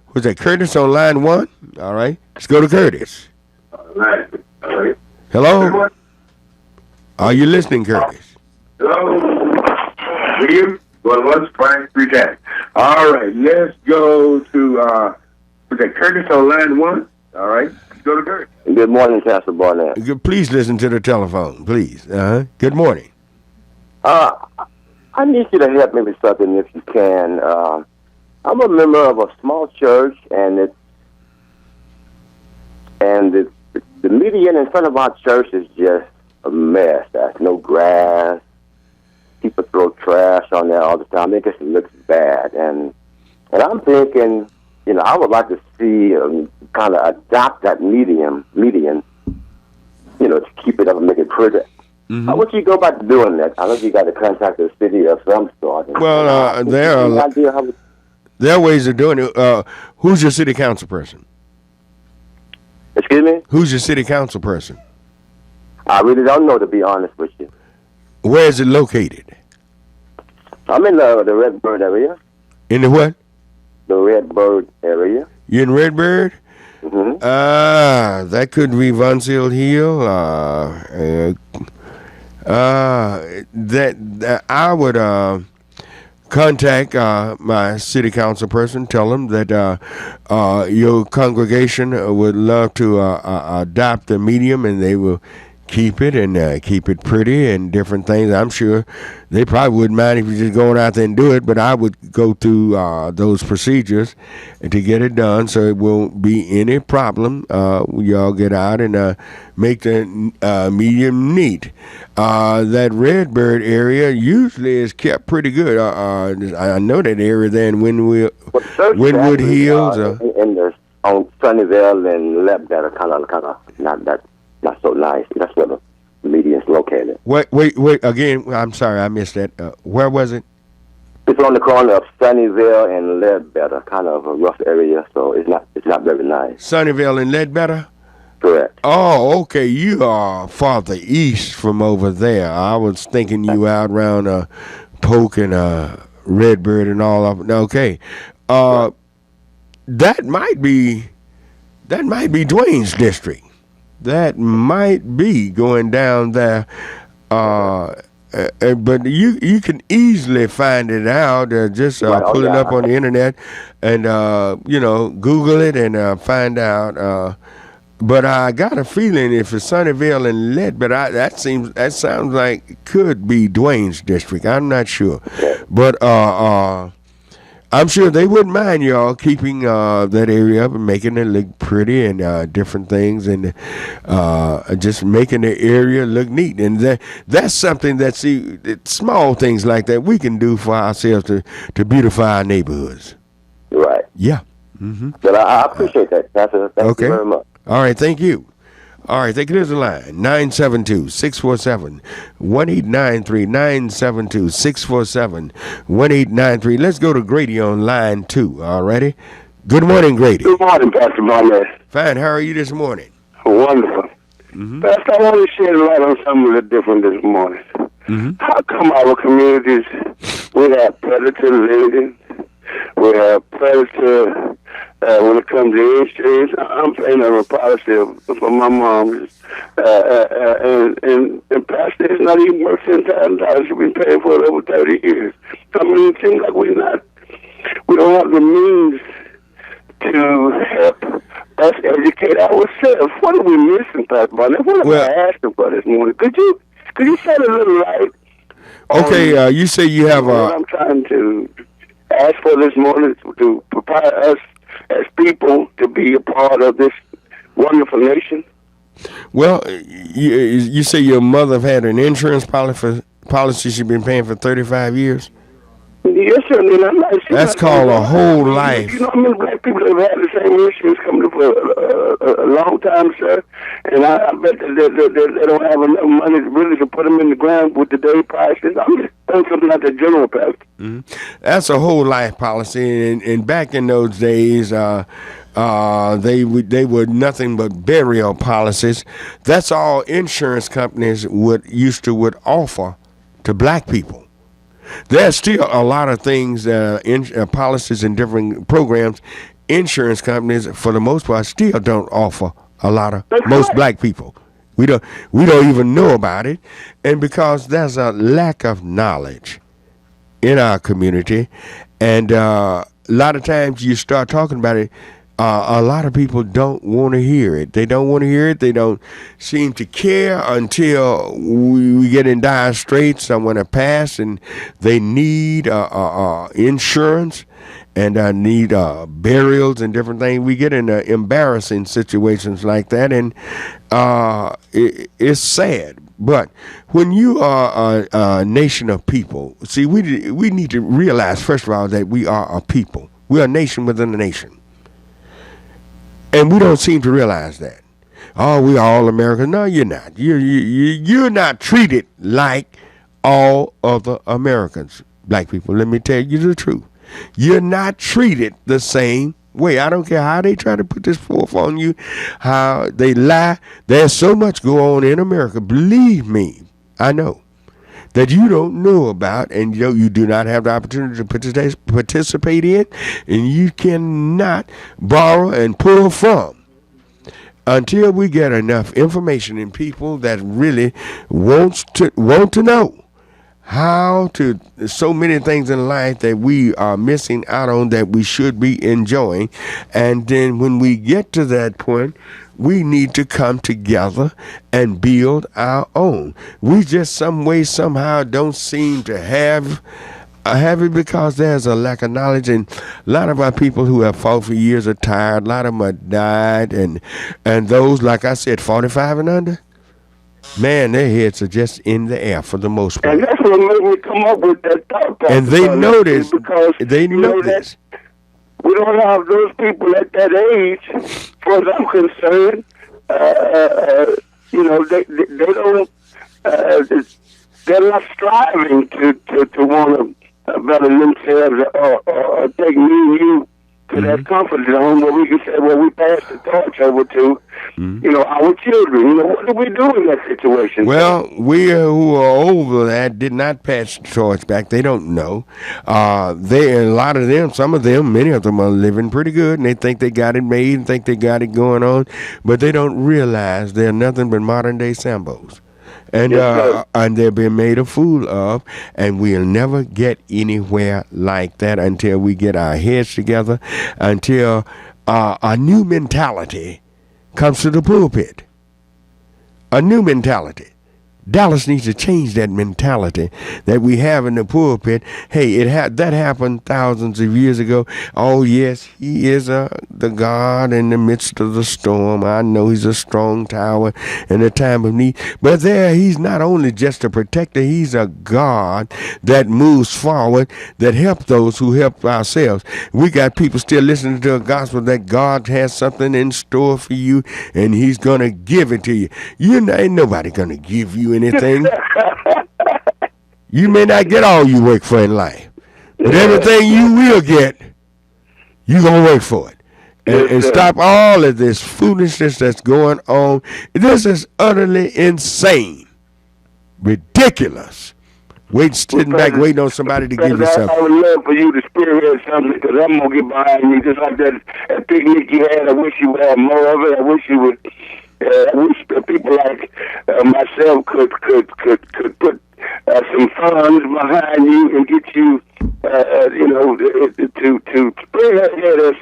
what's that, Curtis on line 1? All right. Let's go to Curtis. All right. Hello? Are you listening, Curtis? Hello? William? Going once, twice, 3 times. All right. Let's go to, what's that, Curtis on line 1? All right. Let's go to Curtis. Good morning, Pastor Barnett. Please listen to the telephone, please. Good morning. I need you to help me with something if you can. I'm a member of a small church, and the median in front of our church is just a mess. There's no grass. People throw trash on there all the time. It just looks bad. And I'm thinking, I would like to see kind of adopt that median, to keep it up and make it pretty. Mm-hmm. How would you go about doing that? I know you got to contact the city of some sort. Well, there are ways of doing it. Who's your city council person? Excuse me? Who's your city council person? I really don't know, to be honest with you. Where is it located? I'm in the Redbird area. In the what? The Redbird area. You in Redbird? Mm-hmm. That could be Vonsill Hill. That I would contact my city council person, tell them that your congregation would love to adopt the medium, and they will keep it and keep it pretty and different things. I'm sure they probably wouldn't mind if you just going out there and do it, but I would go through those procedures to get it done so it won't be any problem. Y'all get out and make the medium neat. That Redbird area usually is kept pretty good. I know that area there in Wynwood Hills. On Sunnyvale and Ledbetter, kind of not so nice. That's where the median's located. Wait. Again, I'm sorry, I missed that. Where was it? It's on the corner of Sunnyvale and Ledbetter, kind of a rough area, so it's not very nice. Sunnyvale and Ledbetter? Correct. Oh, okay. You are farther east from over there. I was thinking you out around Polk and Redbird and all of it. Okay. That might be Dwayne's district. That might be going down there, but you can easily find it out. Just pull it up on the internet and Google it and find out. But I got a feeling if it's Sunnyvale and Ledbetter, that sounds like it could be Dwayne's district. I'm not sure, but I'm sure they wouldn't mind y'all keeping that area up and making it look pretty and different things and just making the area look neat. And that's something small things like that we can do for ourselves to beautify our neighborhoods. Right. Yeah. Mm-hmm. But I appreciate that, Pastor. Thank you very much. All right. Thank you. All right, take it as a line, 972-647-1893, 972-647-1893. Let's go to Grady on line 2, all righty? Good morning, Grady. Good morning, Pastor Barnett. Fine, how are you this morning? Wonderful. Mm-hmm. Pastor, I want to shed light on something a little different this morning. Mm-hmm. How come our communities We have predator living. We have predator when it comes to insurance. I'm paying on a policy for my mom. And Pastor, it's not even worth $10,000. She's been paying for it over 30 years. I mean, it seems like we don't have the means to help us educate ourselves. What are we missing, Pastor Barnett? What am I asking for this morning? Could you shed a little light? Okay, you say you have what I'm trying to ask for this morning to prepare us as people to be a part of this wonderful nation. Well, you say your mother had an insurance policy she's been paying for 35 years? Yes, sir. And that's called a whole life. You know, I mean, black people have had the same insurance coming for a long time, sir. And I bet that they don't have enough money really to put them in the ground with today's prices. I'm just throwing something out the general, Pastor. Mm-hmm. That's a whole life policy. And back in those days, they were nothing but burial policies. That's all insurance companies used to offer to black people. There's still a lot of things, policies and different programs, insurance companies, for the most part, still don't offer a lot of most black people. We don't even know about it, and because there's a lack of knowledge in our community, and a lot of times you start talking about it, a lot of people don't want to hear it. They don't want to hear it. They don't seem to care until we get in dire straits. Someone has passed and they need insurance and need burials and different things. We get in embarrassing situations like that, and it's sad. But when you are a nation of people, see, we need to realize, first of all, that we are a people. We are a nation within a nation. And we don't seem to realize that. Oh, we are all Americans. No, you're not. You're not treated like all other Americans, black people. Let me tell you the truth. You're not treated the same way. I don't care how they try to put this forth on you, how they lie. There's so much go on in America. Believe me, I know, that you don't know about, and you do not have the opportunity to participate in, and you cannot borrow and pull from until we get enough information in people that really want to know how to, so many things in life that we are missing out on that we should be enjoying. And then when we get to that point, we need to come together and build our own. We just some way, somehow don't seem to have it because there's a lack of knowledge, and a lot of our people who have fought for years are tired. A lot of them have died, and those, like I said, 45 and under, man, their heads are just in the air for the most part. And that's what made me come up with that thought. And they know this. Because they know this. We don't have those people at that age, as far as I'm concerned. They don't. They're not striving to want to better themselves or take me and you to that comfort zone where we can say, well, we pass the torch over to, our children. What do we do in that situation? Well, we who are over that did not pass the torch back. They don't know. A lot of them, some of them, many of them are living pretty good, and they think they got it made and think they got it going on, but they don't realize they're nothing but modern day Sambos. And they're being made a fool of, and we'll never get anywhere like that until we get our heads together, until a new mentality comes to the pulpit. A new mentality. Dallas needs to change that mentality that we have in the pulpit. Hey, that happened thousands of years ago. Oh, yes, he is the God in the midst of the storm. I know he's a strong tower in a time of need. But he's not only just a protector, he's a God that moves forward, that helps those who help ourselves. We got people still listening to a gospel that God has something in store for you, and he's going to give it to you. Ain't nobody going to give you anything. You may not get all you work for in life, but everything you will get, you're going to work for it. And stop all of this foolishness that's going on. This is utterly insane, ridiculous. sitting back waiting on somebody to give you something. I would love for you to spearhead something because I'm gonna get behind you just like that picnic you had. I wish you would have more of it. I wish you would. I wish that people like myself could put some funds behind you and get you, to spearhead us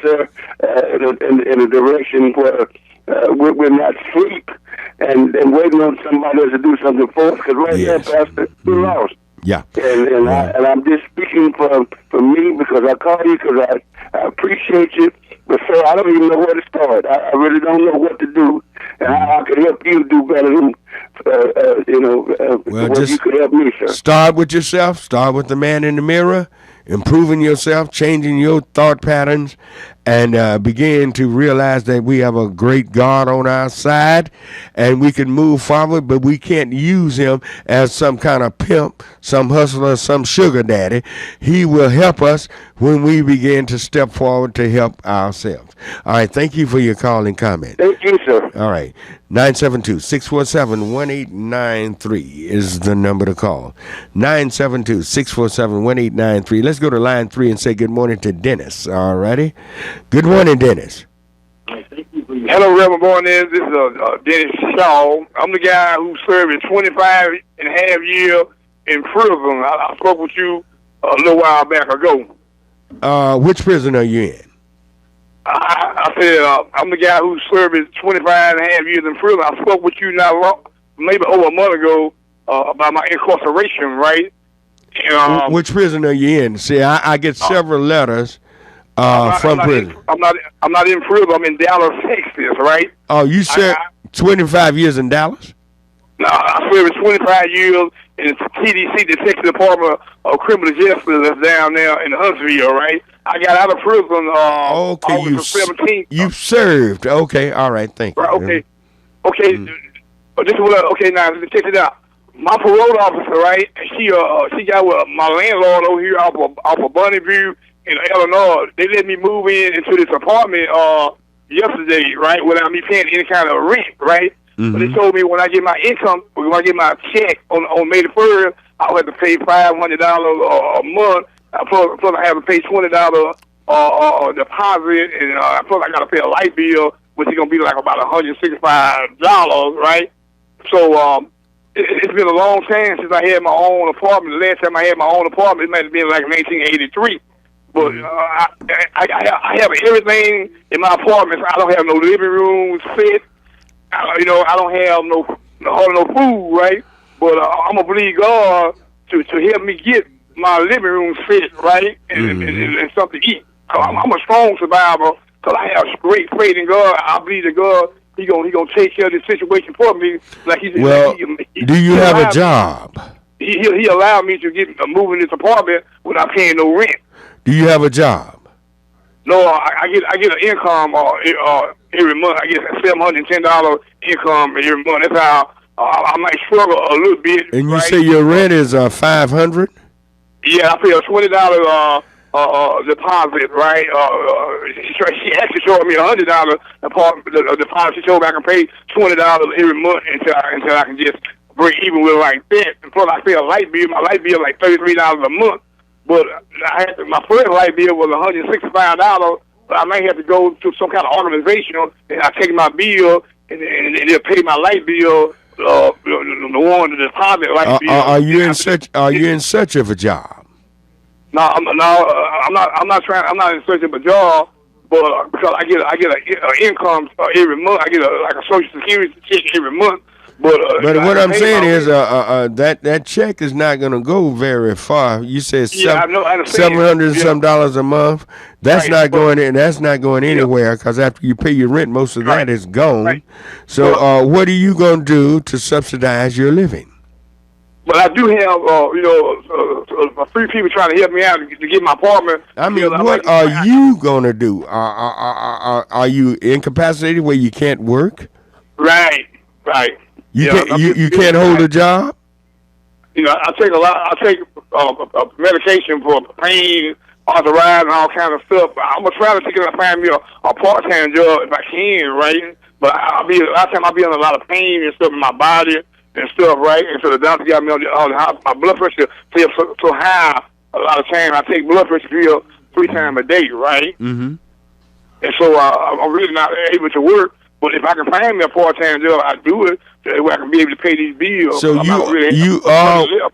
in a direction where we're not asleep and waiting on somebody else to do something for us. Because right now, Pastor, we're lost. Yeah. And I'm just speaking for me because I call you because I appreciate you. But sir, I don't even know where to start. I really don't know what to do and how I could help you do better than what you could help me, sir. Start with yourself. Start with the man in the mirror. Improving yourself, changing your thought patterns, and begin to realize that we have a great God on our side, and we can move forward, but we can't use him as some kind of pimp, some hustler, some sugar daddy. He will help us when we begin to step forward to help ourselves. All right, thank you for your call and comment. Thank you, sir. All right, 972-647-1893 is the number to call. 972-647-1893. Let's go to line 3 and say good morning to Dennis. All righty. Good morning, Dennis. Hello, Rev Barnett. This is Dennis Shaw. I'm the guy who served 25 and a half years in prison. I spoke with you a little while back ago. Which prison are you in? I said, I'm the guy who served 25 and a half years in prison. I spoke with you maybe over a month ago about my incarceration, right? And, which prison are you in? See, I get several letters from prison. I'm not in prison. I'm in Dallas, Texas, right? Oh, you served 25 years in Dallas? No, I served 25 years in the TDC, the Texas Department of Criminal Justice, that's down there in Huntsville, right? I got out of prison August 17th. You served. Okay, all right, thank you. Right, okay. But this is what, now, check it out. My parole officer, right, she got with my landlord over here off of Bunny View in Illinois. They let me move into this apartment yesterday, right, without me paying any kind of rent, right? Mm-hmm. But they told me when I get my income, when I get my check on May the 1st, I'll have to pay $500 a month. Plus I have to pay $20 deposit, and plus I got to pay a light bill, which is going to be like about $165, right? So it's been a long time since I had my own apartment. The last time I had my own apartment, it might have been like 1983. But I have everything in my apartment. I don't have no living room set. I don't have no food, right? But I'm gonna believe God to help me get my living room set, right, and something to eat. I'm a strong survivor because I have great faith in God. I believe that God He gonna take care of this situation for me. Like do you have a job? He allowed me to move in this apartment without paying no rent. Do you have a job? No, I get an income every month. I get $710 income every month. That's how I might struggle a little bit. And you say your rent is $500? Yeah, I pay a $20 deposit, right? She actually showed me $100 deposit. She told me I can pay $20 every month until I can just break even with like that. And plus, I pay a light bill. My light bill is like $33 a month. But my first light bill was $165. But I may have to go to some kind of organization and I take my bill and they'll pay my light bill. The deposit light bill. Are you in search of a job? No, I'm not in search of a job, but because I get an income every month. I get a Social Security check every month. But what I'm saying is that check is not going to go very far. You said $700 some dollars a month. That's not going in. That's not going anywhere because after you pay your rent, most of that is gone. Right. So what are you going to do to subsidize your living? But I do have, a few people trying to help me out to get my apartment. I mean, what are you going to do? Are you incapacitated where you can't work? Right. You can't hold a job? I take I take medication for pain, arthritis, and all kind of stuff. I'm gonna try to find me a part-time job if I can, right? But a lot of time I'll be in a lot of pain and stuff in my body, and stuff, right? And so the doctor got me on my blood pressure feels so high. A lot of times I take blood pressure pill 3 times a day, right? Mm-hmm. And so I'm really not able to work. But if I can find me a part-time job, I do it so I can be able to pay these bills. So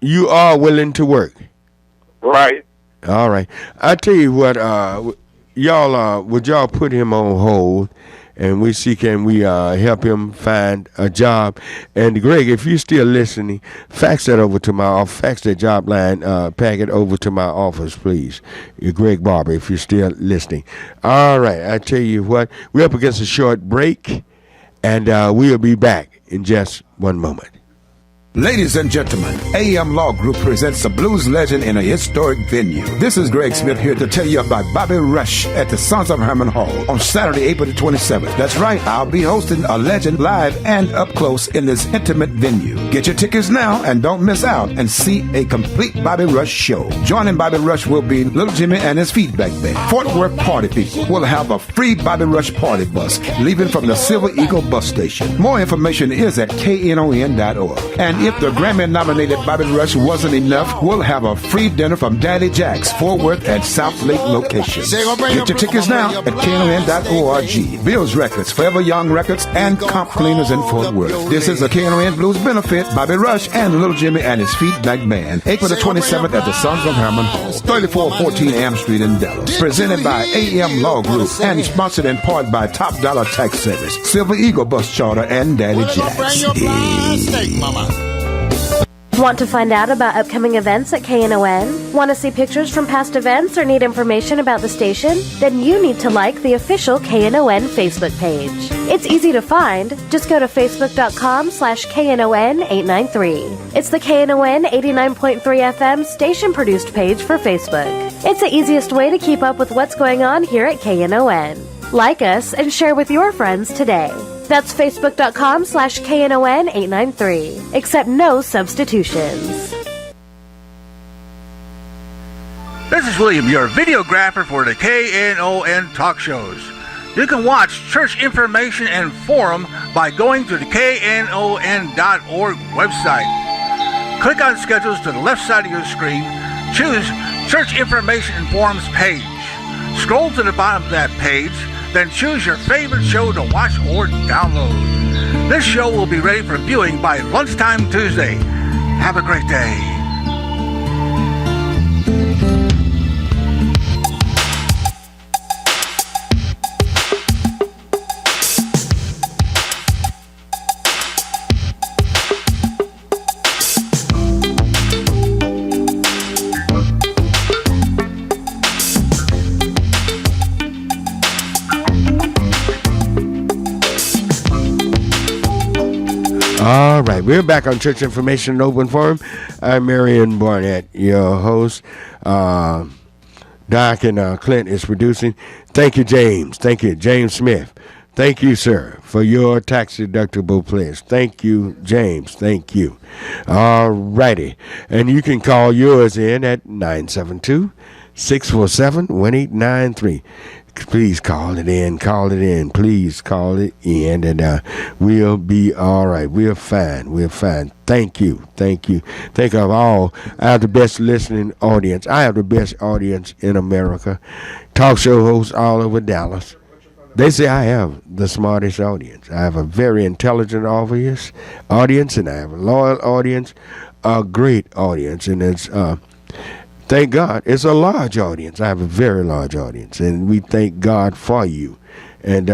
you are willing to work, right? All right. I tell you what, y'all would y'all put him on hold, and we see can we help him find a job. And Greg, if you're still listening, fax that over to my office. Fax that job line packet over to my office, please. Greg Barber, if you're still listening. All right. I tell you what, we're up against a short break, and we'll be back in just one moment. Ladies and gentlemen, AM Law Group presents a blues legend in a historic venue. This is Greg Smith here to tell you about Bobby Rush at the Sons of Herman Hall on Saturday, April the 27th. That's right, I'll be hosting a legend live and up close in this intimate venue. Get your tickets now and don't miss out and see a complete Bobby Rush show. Joining Bobby Rush will be Little Jimmy and his feedback band. Fort Worth party people will have a free Bobby Rush party bus leaving from the Silver Eagle bus station. More information is at knon.org. And if the Grammy-nominated Bobby Rush wasn't enough, we'll have a free dinner from Daddy Jack's Fort Worth and South Lake locations. Get your tickets now at knon.org. Bill's Records, Forever Young Records, and Comp Cleaners in Fort Worth. This is a KNON Blues benefit. Bobby Rush and Little Jimmy and his Feedback Band. April the 27th at the Sons of Herman Hall, 3414 Am Street in Dallas. Presented by AM Law Group and sponsored in part by Top Dollar Tax Service, Silver Eagle Bus Charter, and Daddy Jack's. Want to find out about upcoming events at KNON? Want to see pictures from past events or need information about the station? Then you need to like the official KNON Facebook page. It's easy to find. Just go to facebook.com/KNON893. It's the KNON 89.3 FM station-produced page for Facebook. It's the easiest way to keep up with what's going on here at KNON. Like us and share with your friends today. That's facebook.com/KNON893. Accept no substitutions. This is William, your videographer for the KNON talk shows. You can watch church information and forum by going to the KNON.org website. Click on schedules to the left side of your screen. Choose Church Information and Forums page. Scroll to the bottom of that page. Then choose your favorite show to watch or download. This show will be ready for viewing by lunchtime Tuesday. Have a great day. All right, we're back on Church Information and Open Forum. I'm Marion Barnett, your host. Doc and Clint is producing. Thank you, James. Thank you, James Smith. Thank you, sir, for your tax-deductible pledge. Thank you, James. Thank you. All righty. And you can call yours in at 972-647-1893. Please call it in. Please call it in, and we'll be all right. We're fine. Thank you. Think of all. I have the best listening audience. I have the best audience in America. Talk show hosts all over Dallas. They say I have the smartest audience. I have a very intelligent audience, and I have a loyal audience, a great audience, and it's thank God, it's a large audience. I have a very large audience, and we thank God for you. And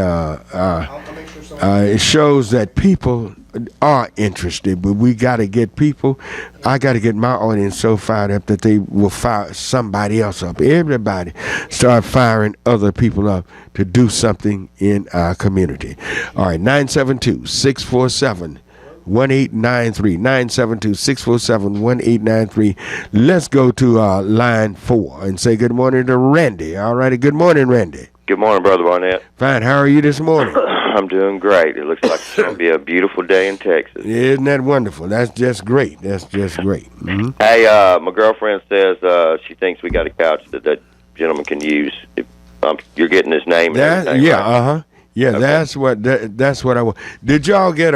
it shows that people are interested, but we got to get people. I got to get my audience so fired up that they will fire somebody else up. Everybody start firing other people up to do something in our community. All right, 972-647-1893. 972-647-1893. Let's go to line 4 and say good morning to Randy. All righty, good morning, Randy. Good morning, Brother Barnett. Fine, how are you this morning? I'm doing great. It looks like it's going to be a beautiful day in Texas. Isn't that wonderful? That's just great. Mm-hmm. Hey, my girlfriend says she thinks we got a couch that gentleman can use. If, you're getting his name and everything, yeah, right? Yeah, okay. that's what I want. Did y'all get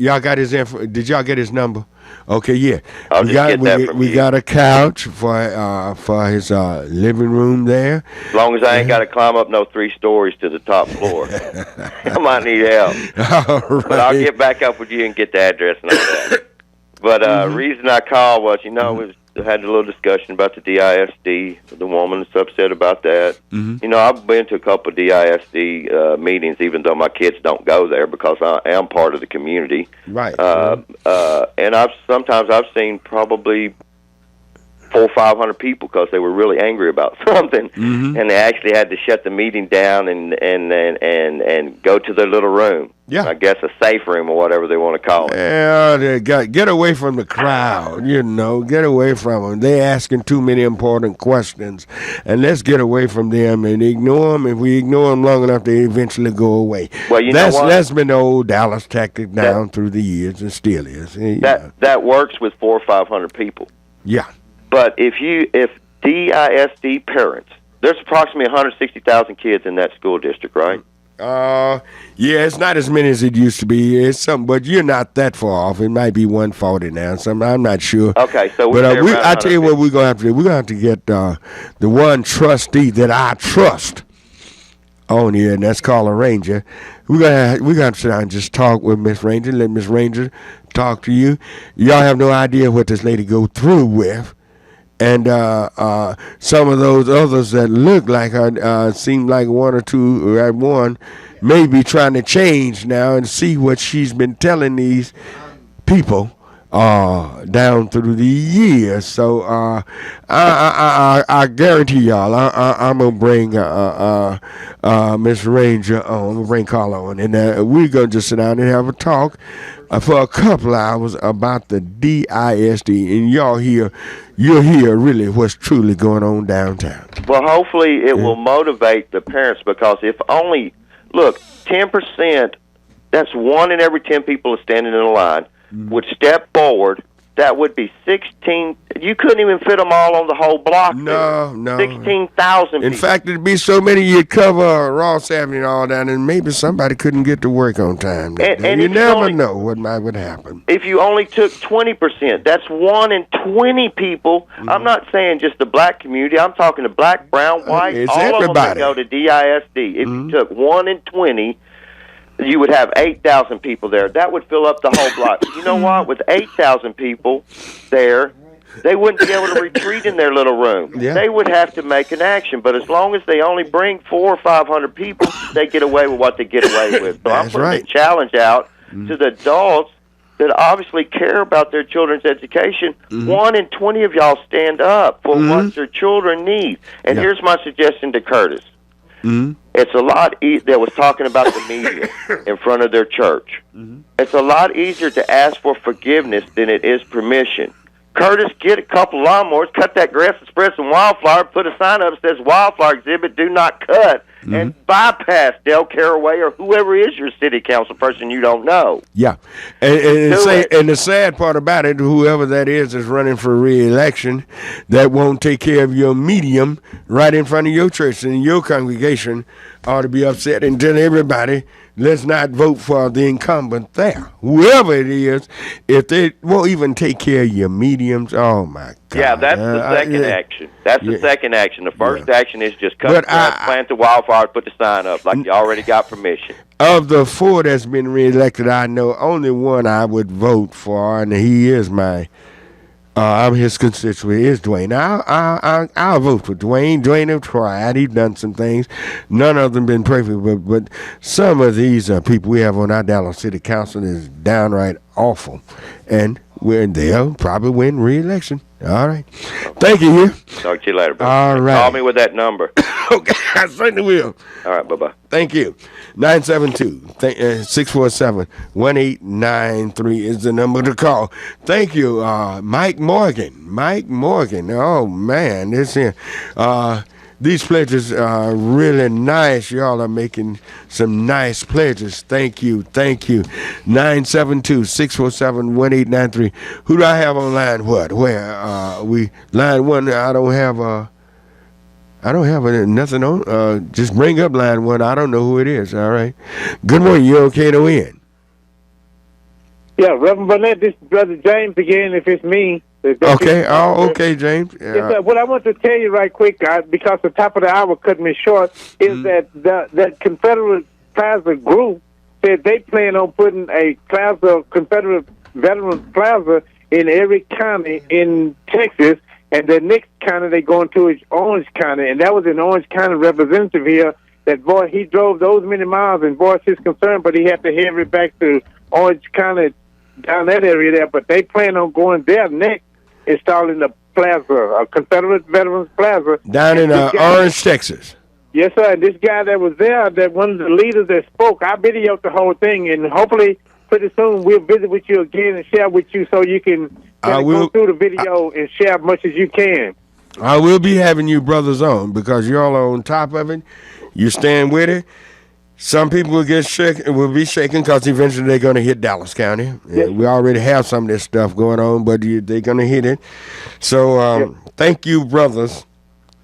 Y'all got his info? Did y'all get his number? Okay, yeah. I'll just get that from we you. got a couch for his living room there. As long as I ain't got to climb up no 3 stories to the top floor. I might need help. All right. But I'll get back up with you and get the address and all that. But reason I called was, we had a little discussion about the DISD. The woman is upset about that. I've been to a couple of DISD meetings, even though my kids don't go there because I am part of the community. Right. And I've seen probably 400 or 500 people because they were really angry about something, and they actually had to shut the meeting down and go to their little room. Yeah, I guess a safe room or whatever they want to call it. Yeah, they get away from the crowd. Get away from them. They asking too many important questions, and let's get away from them and ignore them. If we ignore them long enough, they eventually go away. Well, that's been the old Dallas tactic down through the years, and still is. That works with 400 or 500 people. Yeah. But if DISD parents, there's approximately 160,000 kids in that school district, right? Yeah, it's not as many as it used to be. It's something, but you're not that far off. It might be 140 now. I'm not sure. Okay, so I tell you what, we're gonna have to do. We're gonna have to get the one trustee that I trust on here, and that's Carla Ranger. We're gonna sit down and just talk with Miss Ranger. Let Miss Ranger talk to you. Y'all have no idea what this lady go through with. And some of those others that look like her seem like one or two at one may be trying to change now and see what she's been telling these people down through the years. So I guarantee y'all, I'm gonna bring Miss Ranger on. I'm gonna bring Carla on, and we're gonna just sit down and have a talk for a couple hours about the DISD, and you'll hear really what's truly going on downtown. Well, hopefully it will motivate the parents, because if only, 10%, that's 1 in every 10 people standing in a line, would step forward, that would be 16. You couldn't even fit them all on the whole block. No. 16,000 people. In fact, it'd be so many you'd cover Ross Avenue and all down, and maybe somebody couldn't get to work on time. And you never know what would happen. If you only took 20%, that's 1 in 20 people. I'm not saying just the black community. I'm talking the black, brown, white, it's all everybody. of them that go to DISD. If you took 1 in 20, you would have 8,000 people there. That would fill up the whole block. You know what? With 8,000 people there, they wouldn't be able to retreat in their little room. Yeah. They would have to make an action. But as long as they only bring 400 or 500 people, they get away with what they get away with. So I'm putting a challenge out to the adults that obviously care about their children's education. 1 in 20 of y'all stand up for what their children need. And here's my suggestion to Curtis. It's a lot they was talking about the media in front of their church. It's a lot easier to ask for forgiveness than it is permission. Curtis, get a couple lawnmowers, cut that grass and spread some wildflower, put a sign up that says wildflower exhibit, do not cut, and bypass Del Caraway or whoever is your city council person you don't know. Yeah. And the sad part about it, whoever that is running for re-election, that won't take care of your medium right in front of your church, and your congregation ought to be upset and tell everybody, let's not vote for the incumbent there. Whoever it is, if they won't even take care of your mediums, oh my God. Yeah, that's the second action. That's the second action. The first action is just cut the grass, plant the wildflower, put the sign up like you already got permission. Of the 4 that's been reelected, I know only one I would vote for, and he is I'm his constituent, is Dwayne. I'll vote for Dwayne. Dwayne have tried. He's done some things. None of them been perfect, but some of these people we have on our Dallas City Council is downright awful. And they'll probably win re-election. All right. Thank you. Talk to you later, brother. All right. Call me with that number. Okay, I certainly will. All right, bye-bye. Thank you. 972-647-1893 is the number to call. Thank you, Mike Morgan. Mike Morgan. Oh, man. This here. These pledges are really nice. Y'all are making some nice pledges. Thank you. 972-647-1893. Who do I have on line what? Where? Line 1, I don't have nothing on. Just bring up line 1. I don't know who it is. All right. Good morning. You're okay to win. Yeah, Rev Barnett, this is Brother James again, if it's me. Okay, okay, James. Yeah. Yes, sir. What I want to tell you right quick, because the top of the hour cut me short, is that Confederate Plaza group said they plan on putting a plaza, Confederate Veterans Plaza, in every county in Texas, and the next county they going to is Orange County, and that was an Orange County representative here that, boy, he drove those many miles and voiced his concern, but he had to head it back to Orange County, down that area there, but they plan on going there next, installing the plaza, a Confederate Veterans Plaza. Down in Orange, Texas. Yes, sir. And this guy that was there, that one of the leaders that spoke, I videoed the whole thing, and hopefully pretty soon we'll visit with you again and share with you so you can go through the video and share as much as you can. I will be having you brothers on because y'all are on top of it. You stand with it. Some people will get shaken, will be shaken because eventually they're going to hit Dallas County. Yes. We already have some of this stuff going on, but they're going to hit it. So thank you, brothers,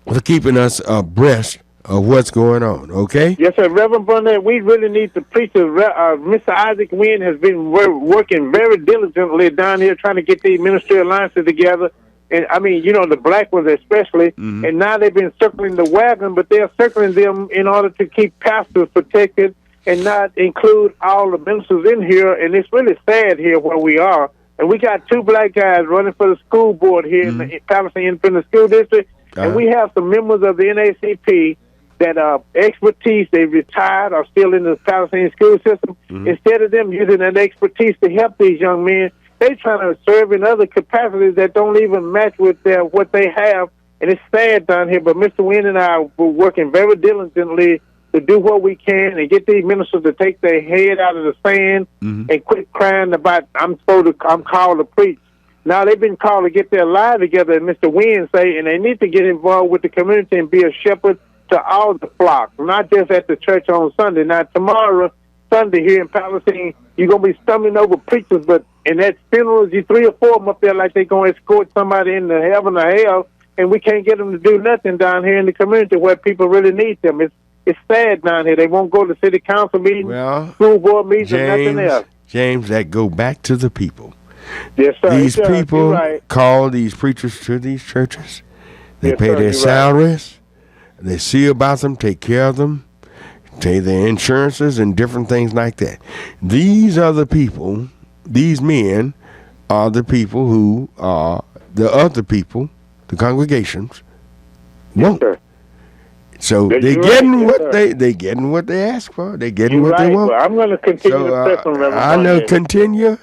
for keeping us abreast of what's going on, okay? Yes, sir. Reverend Barnett, we really need the preacher. Mr. Isaac Wynn has been working very diligently down here trying to get these ministry alliances together. And I mean, you know, the black ones especially, and now they've been circling the wagon, but they're circling them in order to keep pastors protected and not include all the ministers in here. And it's really sad here where we are. And we got 2 black guys running for the school board here in the Palestine Independent School District, and we have some members of the NAACP that expertise, they retired, are still in the Palestinian school system. Instead of them using that expertise to help these young men, they trying to serve in other capacities that don't even match with what they have, and it's sad down here. But Mr. Wynn and I were working very diligently to do what we can and get these ministers to take their head out of the sand and quit crying about I'm called to preach. Now they've been called to get their lives together, and Mr. Wynn say, and they need to get involved with the community and be a shepherd to all the flocks, not just at the church on Sunday. Now tomorrow, Sunday here in Palestine, you're going to be stumbling over preachers, but in that funerals, you 3 or 4 of them up there like they're going to escort somebody into heaven or hell, and we can't get them to do nothing down here in the community where people really need them. It's sad down here. They won't go to city council meetings, school board meetings, or nothing else. James, that go back to the people. Yes, sir. These people call these preachers to these churches. They pay their salaries. They see about them, take care of them, pay their insurances and different things like that. These are the people, these men are the people who are the other people, the congregations, won't. So they're getting what they getting what they ask for. They're getting what they want. Well, I'm going to continue to press on Reverend I know. Barnett.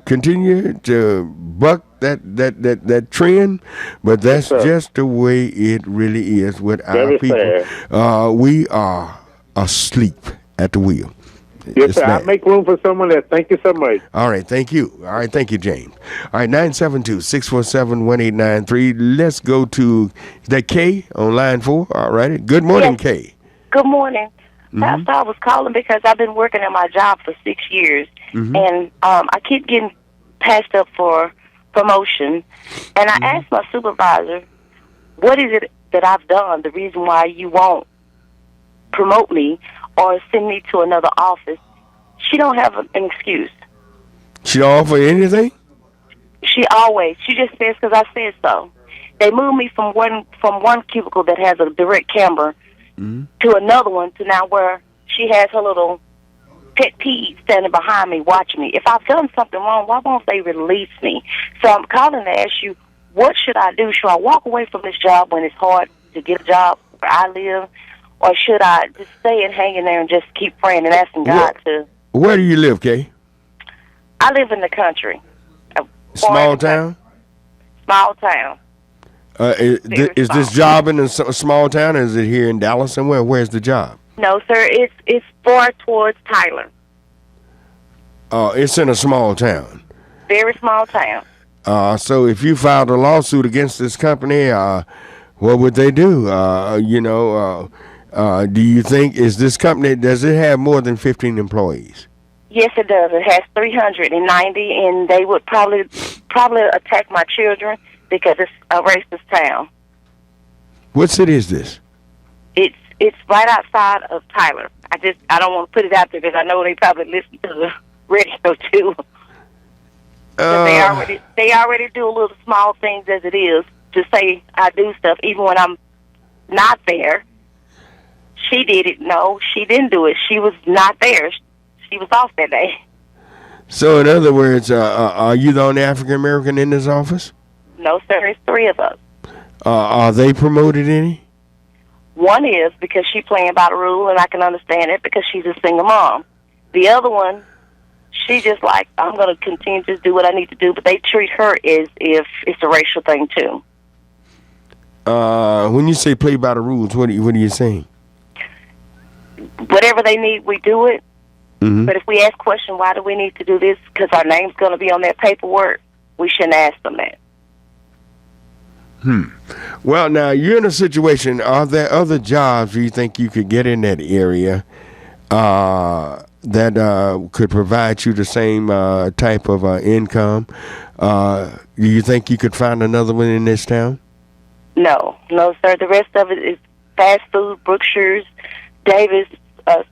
Continue to buck that trend, but that's just the way it really is with our people. We are asleep at the wheel. Yes, sir. I make room for someone else. Thank you so much. All right, thank you. All right, thank you, James. All right, 972-647-1893. Let's go to the Kay on line 4. All right. Good morning, Kay. Good morning. Pastor, I was calling because I've been working at my job for 6 years, and I keep getting passed up for promotion. And I asked my supervisor, what is it that I've done, the reason why you won't promote me or send me to another office? She don't have an excuse. She don't offer anything? She just says because I said so. They moved me from one cubicle that has a direct camera to another one to now where she has her little pet peeve standing behind me watching me. If I've done something wrong, why won't they release me? So I'm calling to ask you, what should I do? Should I walk away from this job when it's hard to get a job where I live? Or should I just stay and hang in there and just keep praying and asking God to... Where do you live, Kay? I live in the country. Small town? Small town. Is this job in a small town, or is it here in Dallas somewhere? Where's the job? No, sir. It's far towards Tyler. It's in a small town. Very small town. So if you filed a lawsuit against this company, what would they do? Do you think, is this company, does it have more than 15 employees? Yes, it does. It has 390, and they would probably attack my children because it's a racist town. What city is this? It's right outside of Tyler. I don't want to put it out there because I know they probably listen to the radio too. They already do a little small things as it is to say I do stuff even when I'm not there. She did it. No, she didn't do it. She was not there. She was off that day. So, in other words, are you the only African American in this office? No, sir. It's three of us. Are they promoted any? One is because she's playing by the rule, and I can understand it because she's a single mom. The other one, she just like, I'm going to continue to do what I need to do, but they treat her as if it's a racial thing, too. When you say play by the rules, what are you saying? Whatever they need, we do it. Mm-hmm. But if we ask question, why do we need to do this? Because our name's going to be on that paperwork, we shouldn't ask them that. Well, now, you're in a situation, are there other jobs you think you could get in that area that could provide you the same type of income? Do you think you could find another one in this town? No, sir. The rest of it is fast food, Brookshire's, Davis,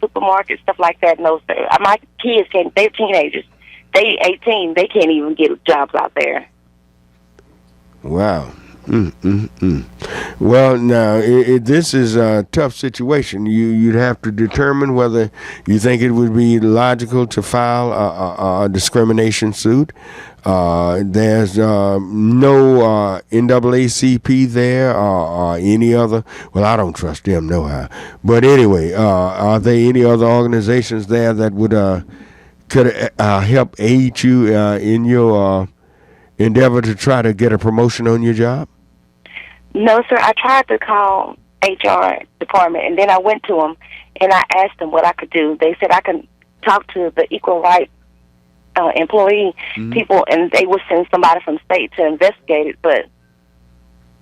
supermarket, stuff like that. No, sir. My kids they're teenagers. They 18. They can't even get jobs out there. Wow. Well, now, this is a tough situation. You'd have to determine whether you think it would be logical to file a discrimination suit. There's no NAACP there or any other. Well, I don't trust them, no how. But anyway, are there any other organizations there that would could help aid you in your endeavor to try to get a promotion on your job? No, sir. I tried to call HR department, and then I went to them, and I asked them what I could do. They said I can talk to the equal rights employee people, and they would send somebody from state to investigate it, but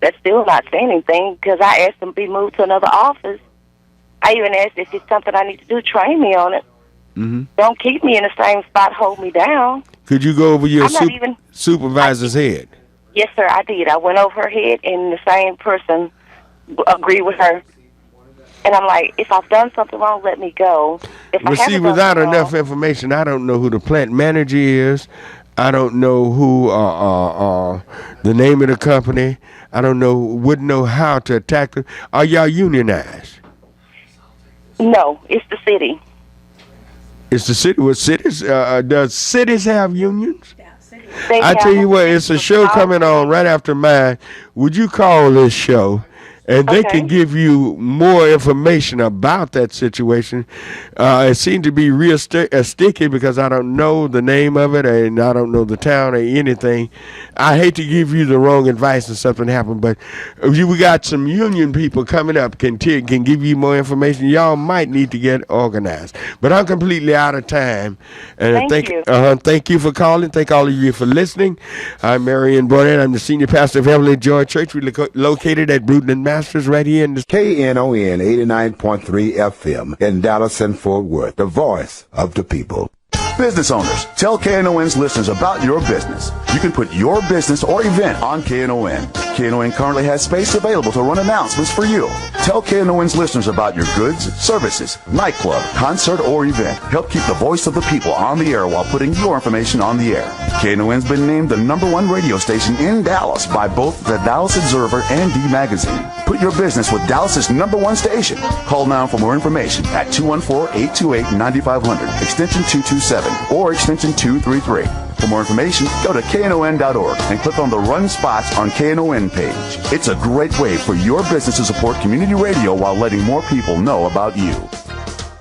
that's still not saying anything because I asked them to be moved to another office. I even asked if it's something I need to do, train me on it. Don't keep me in the same spot, hold me down. Could you go over your supervisor's head? Yes, sir, I did. I went over her head, and the same person agreed with her. And I'm like, if I've done something wrong, let me go. Without enough information, I don't know who the plant manager is. I don't know who the name of the company. I wouldn't know how to attack them. Are y'all unionized? No, it's the city. It's the city. What cities? Does cities have unions? I tell you what, it's a show coming on right after mine. Would you call this show? And they can give you more information about that situation. It seemed to be real sticky because I don't know the name of it and I don't know the town or anything. I hate to give you the wrong advice if something happened, but we got some union people coming up can give you more information. Y'all might need to get organized. But I'm completely out of time. And thank you for calling. Thank all of you for listening. I'm Marion Barnett. I'm the senior pastor of Heavenly Joy Church. We're located at Bruton and Masters right here in the KNON 89.3 FM in Dallas and Fort Worth, the voice of the people. Business owners, tell KNON's listeners about your business. You can put your business or event on KNON. KNON currently has space available to run announcements for you. Tell KNON's listeners about your goods, services, nightclub, concert, or event. Help keep the voice of the people on the air while putting your information on the air. KNON's been named the #1 radio station in Dallas by both the Dallas Observer and D Magazine. Put your business with Dallas's #1 station. Call now for more information at 214-828-9500, extension 227, or extension 233. For more information, go to KNON.org and click on the Run Spots on KNON page. It's a great way for your business to support community radio while letting more people know about you.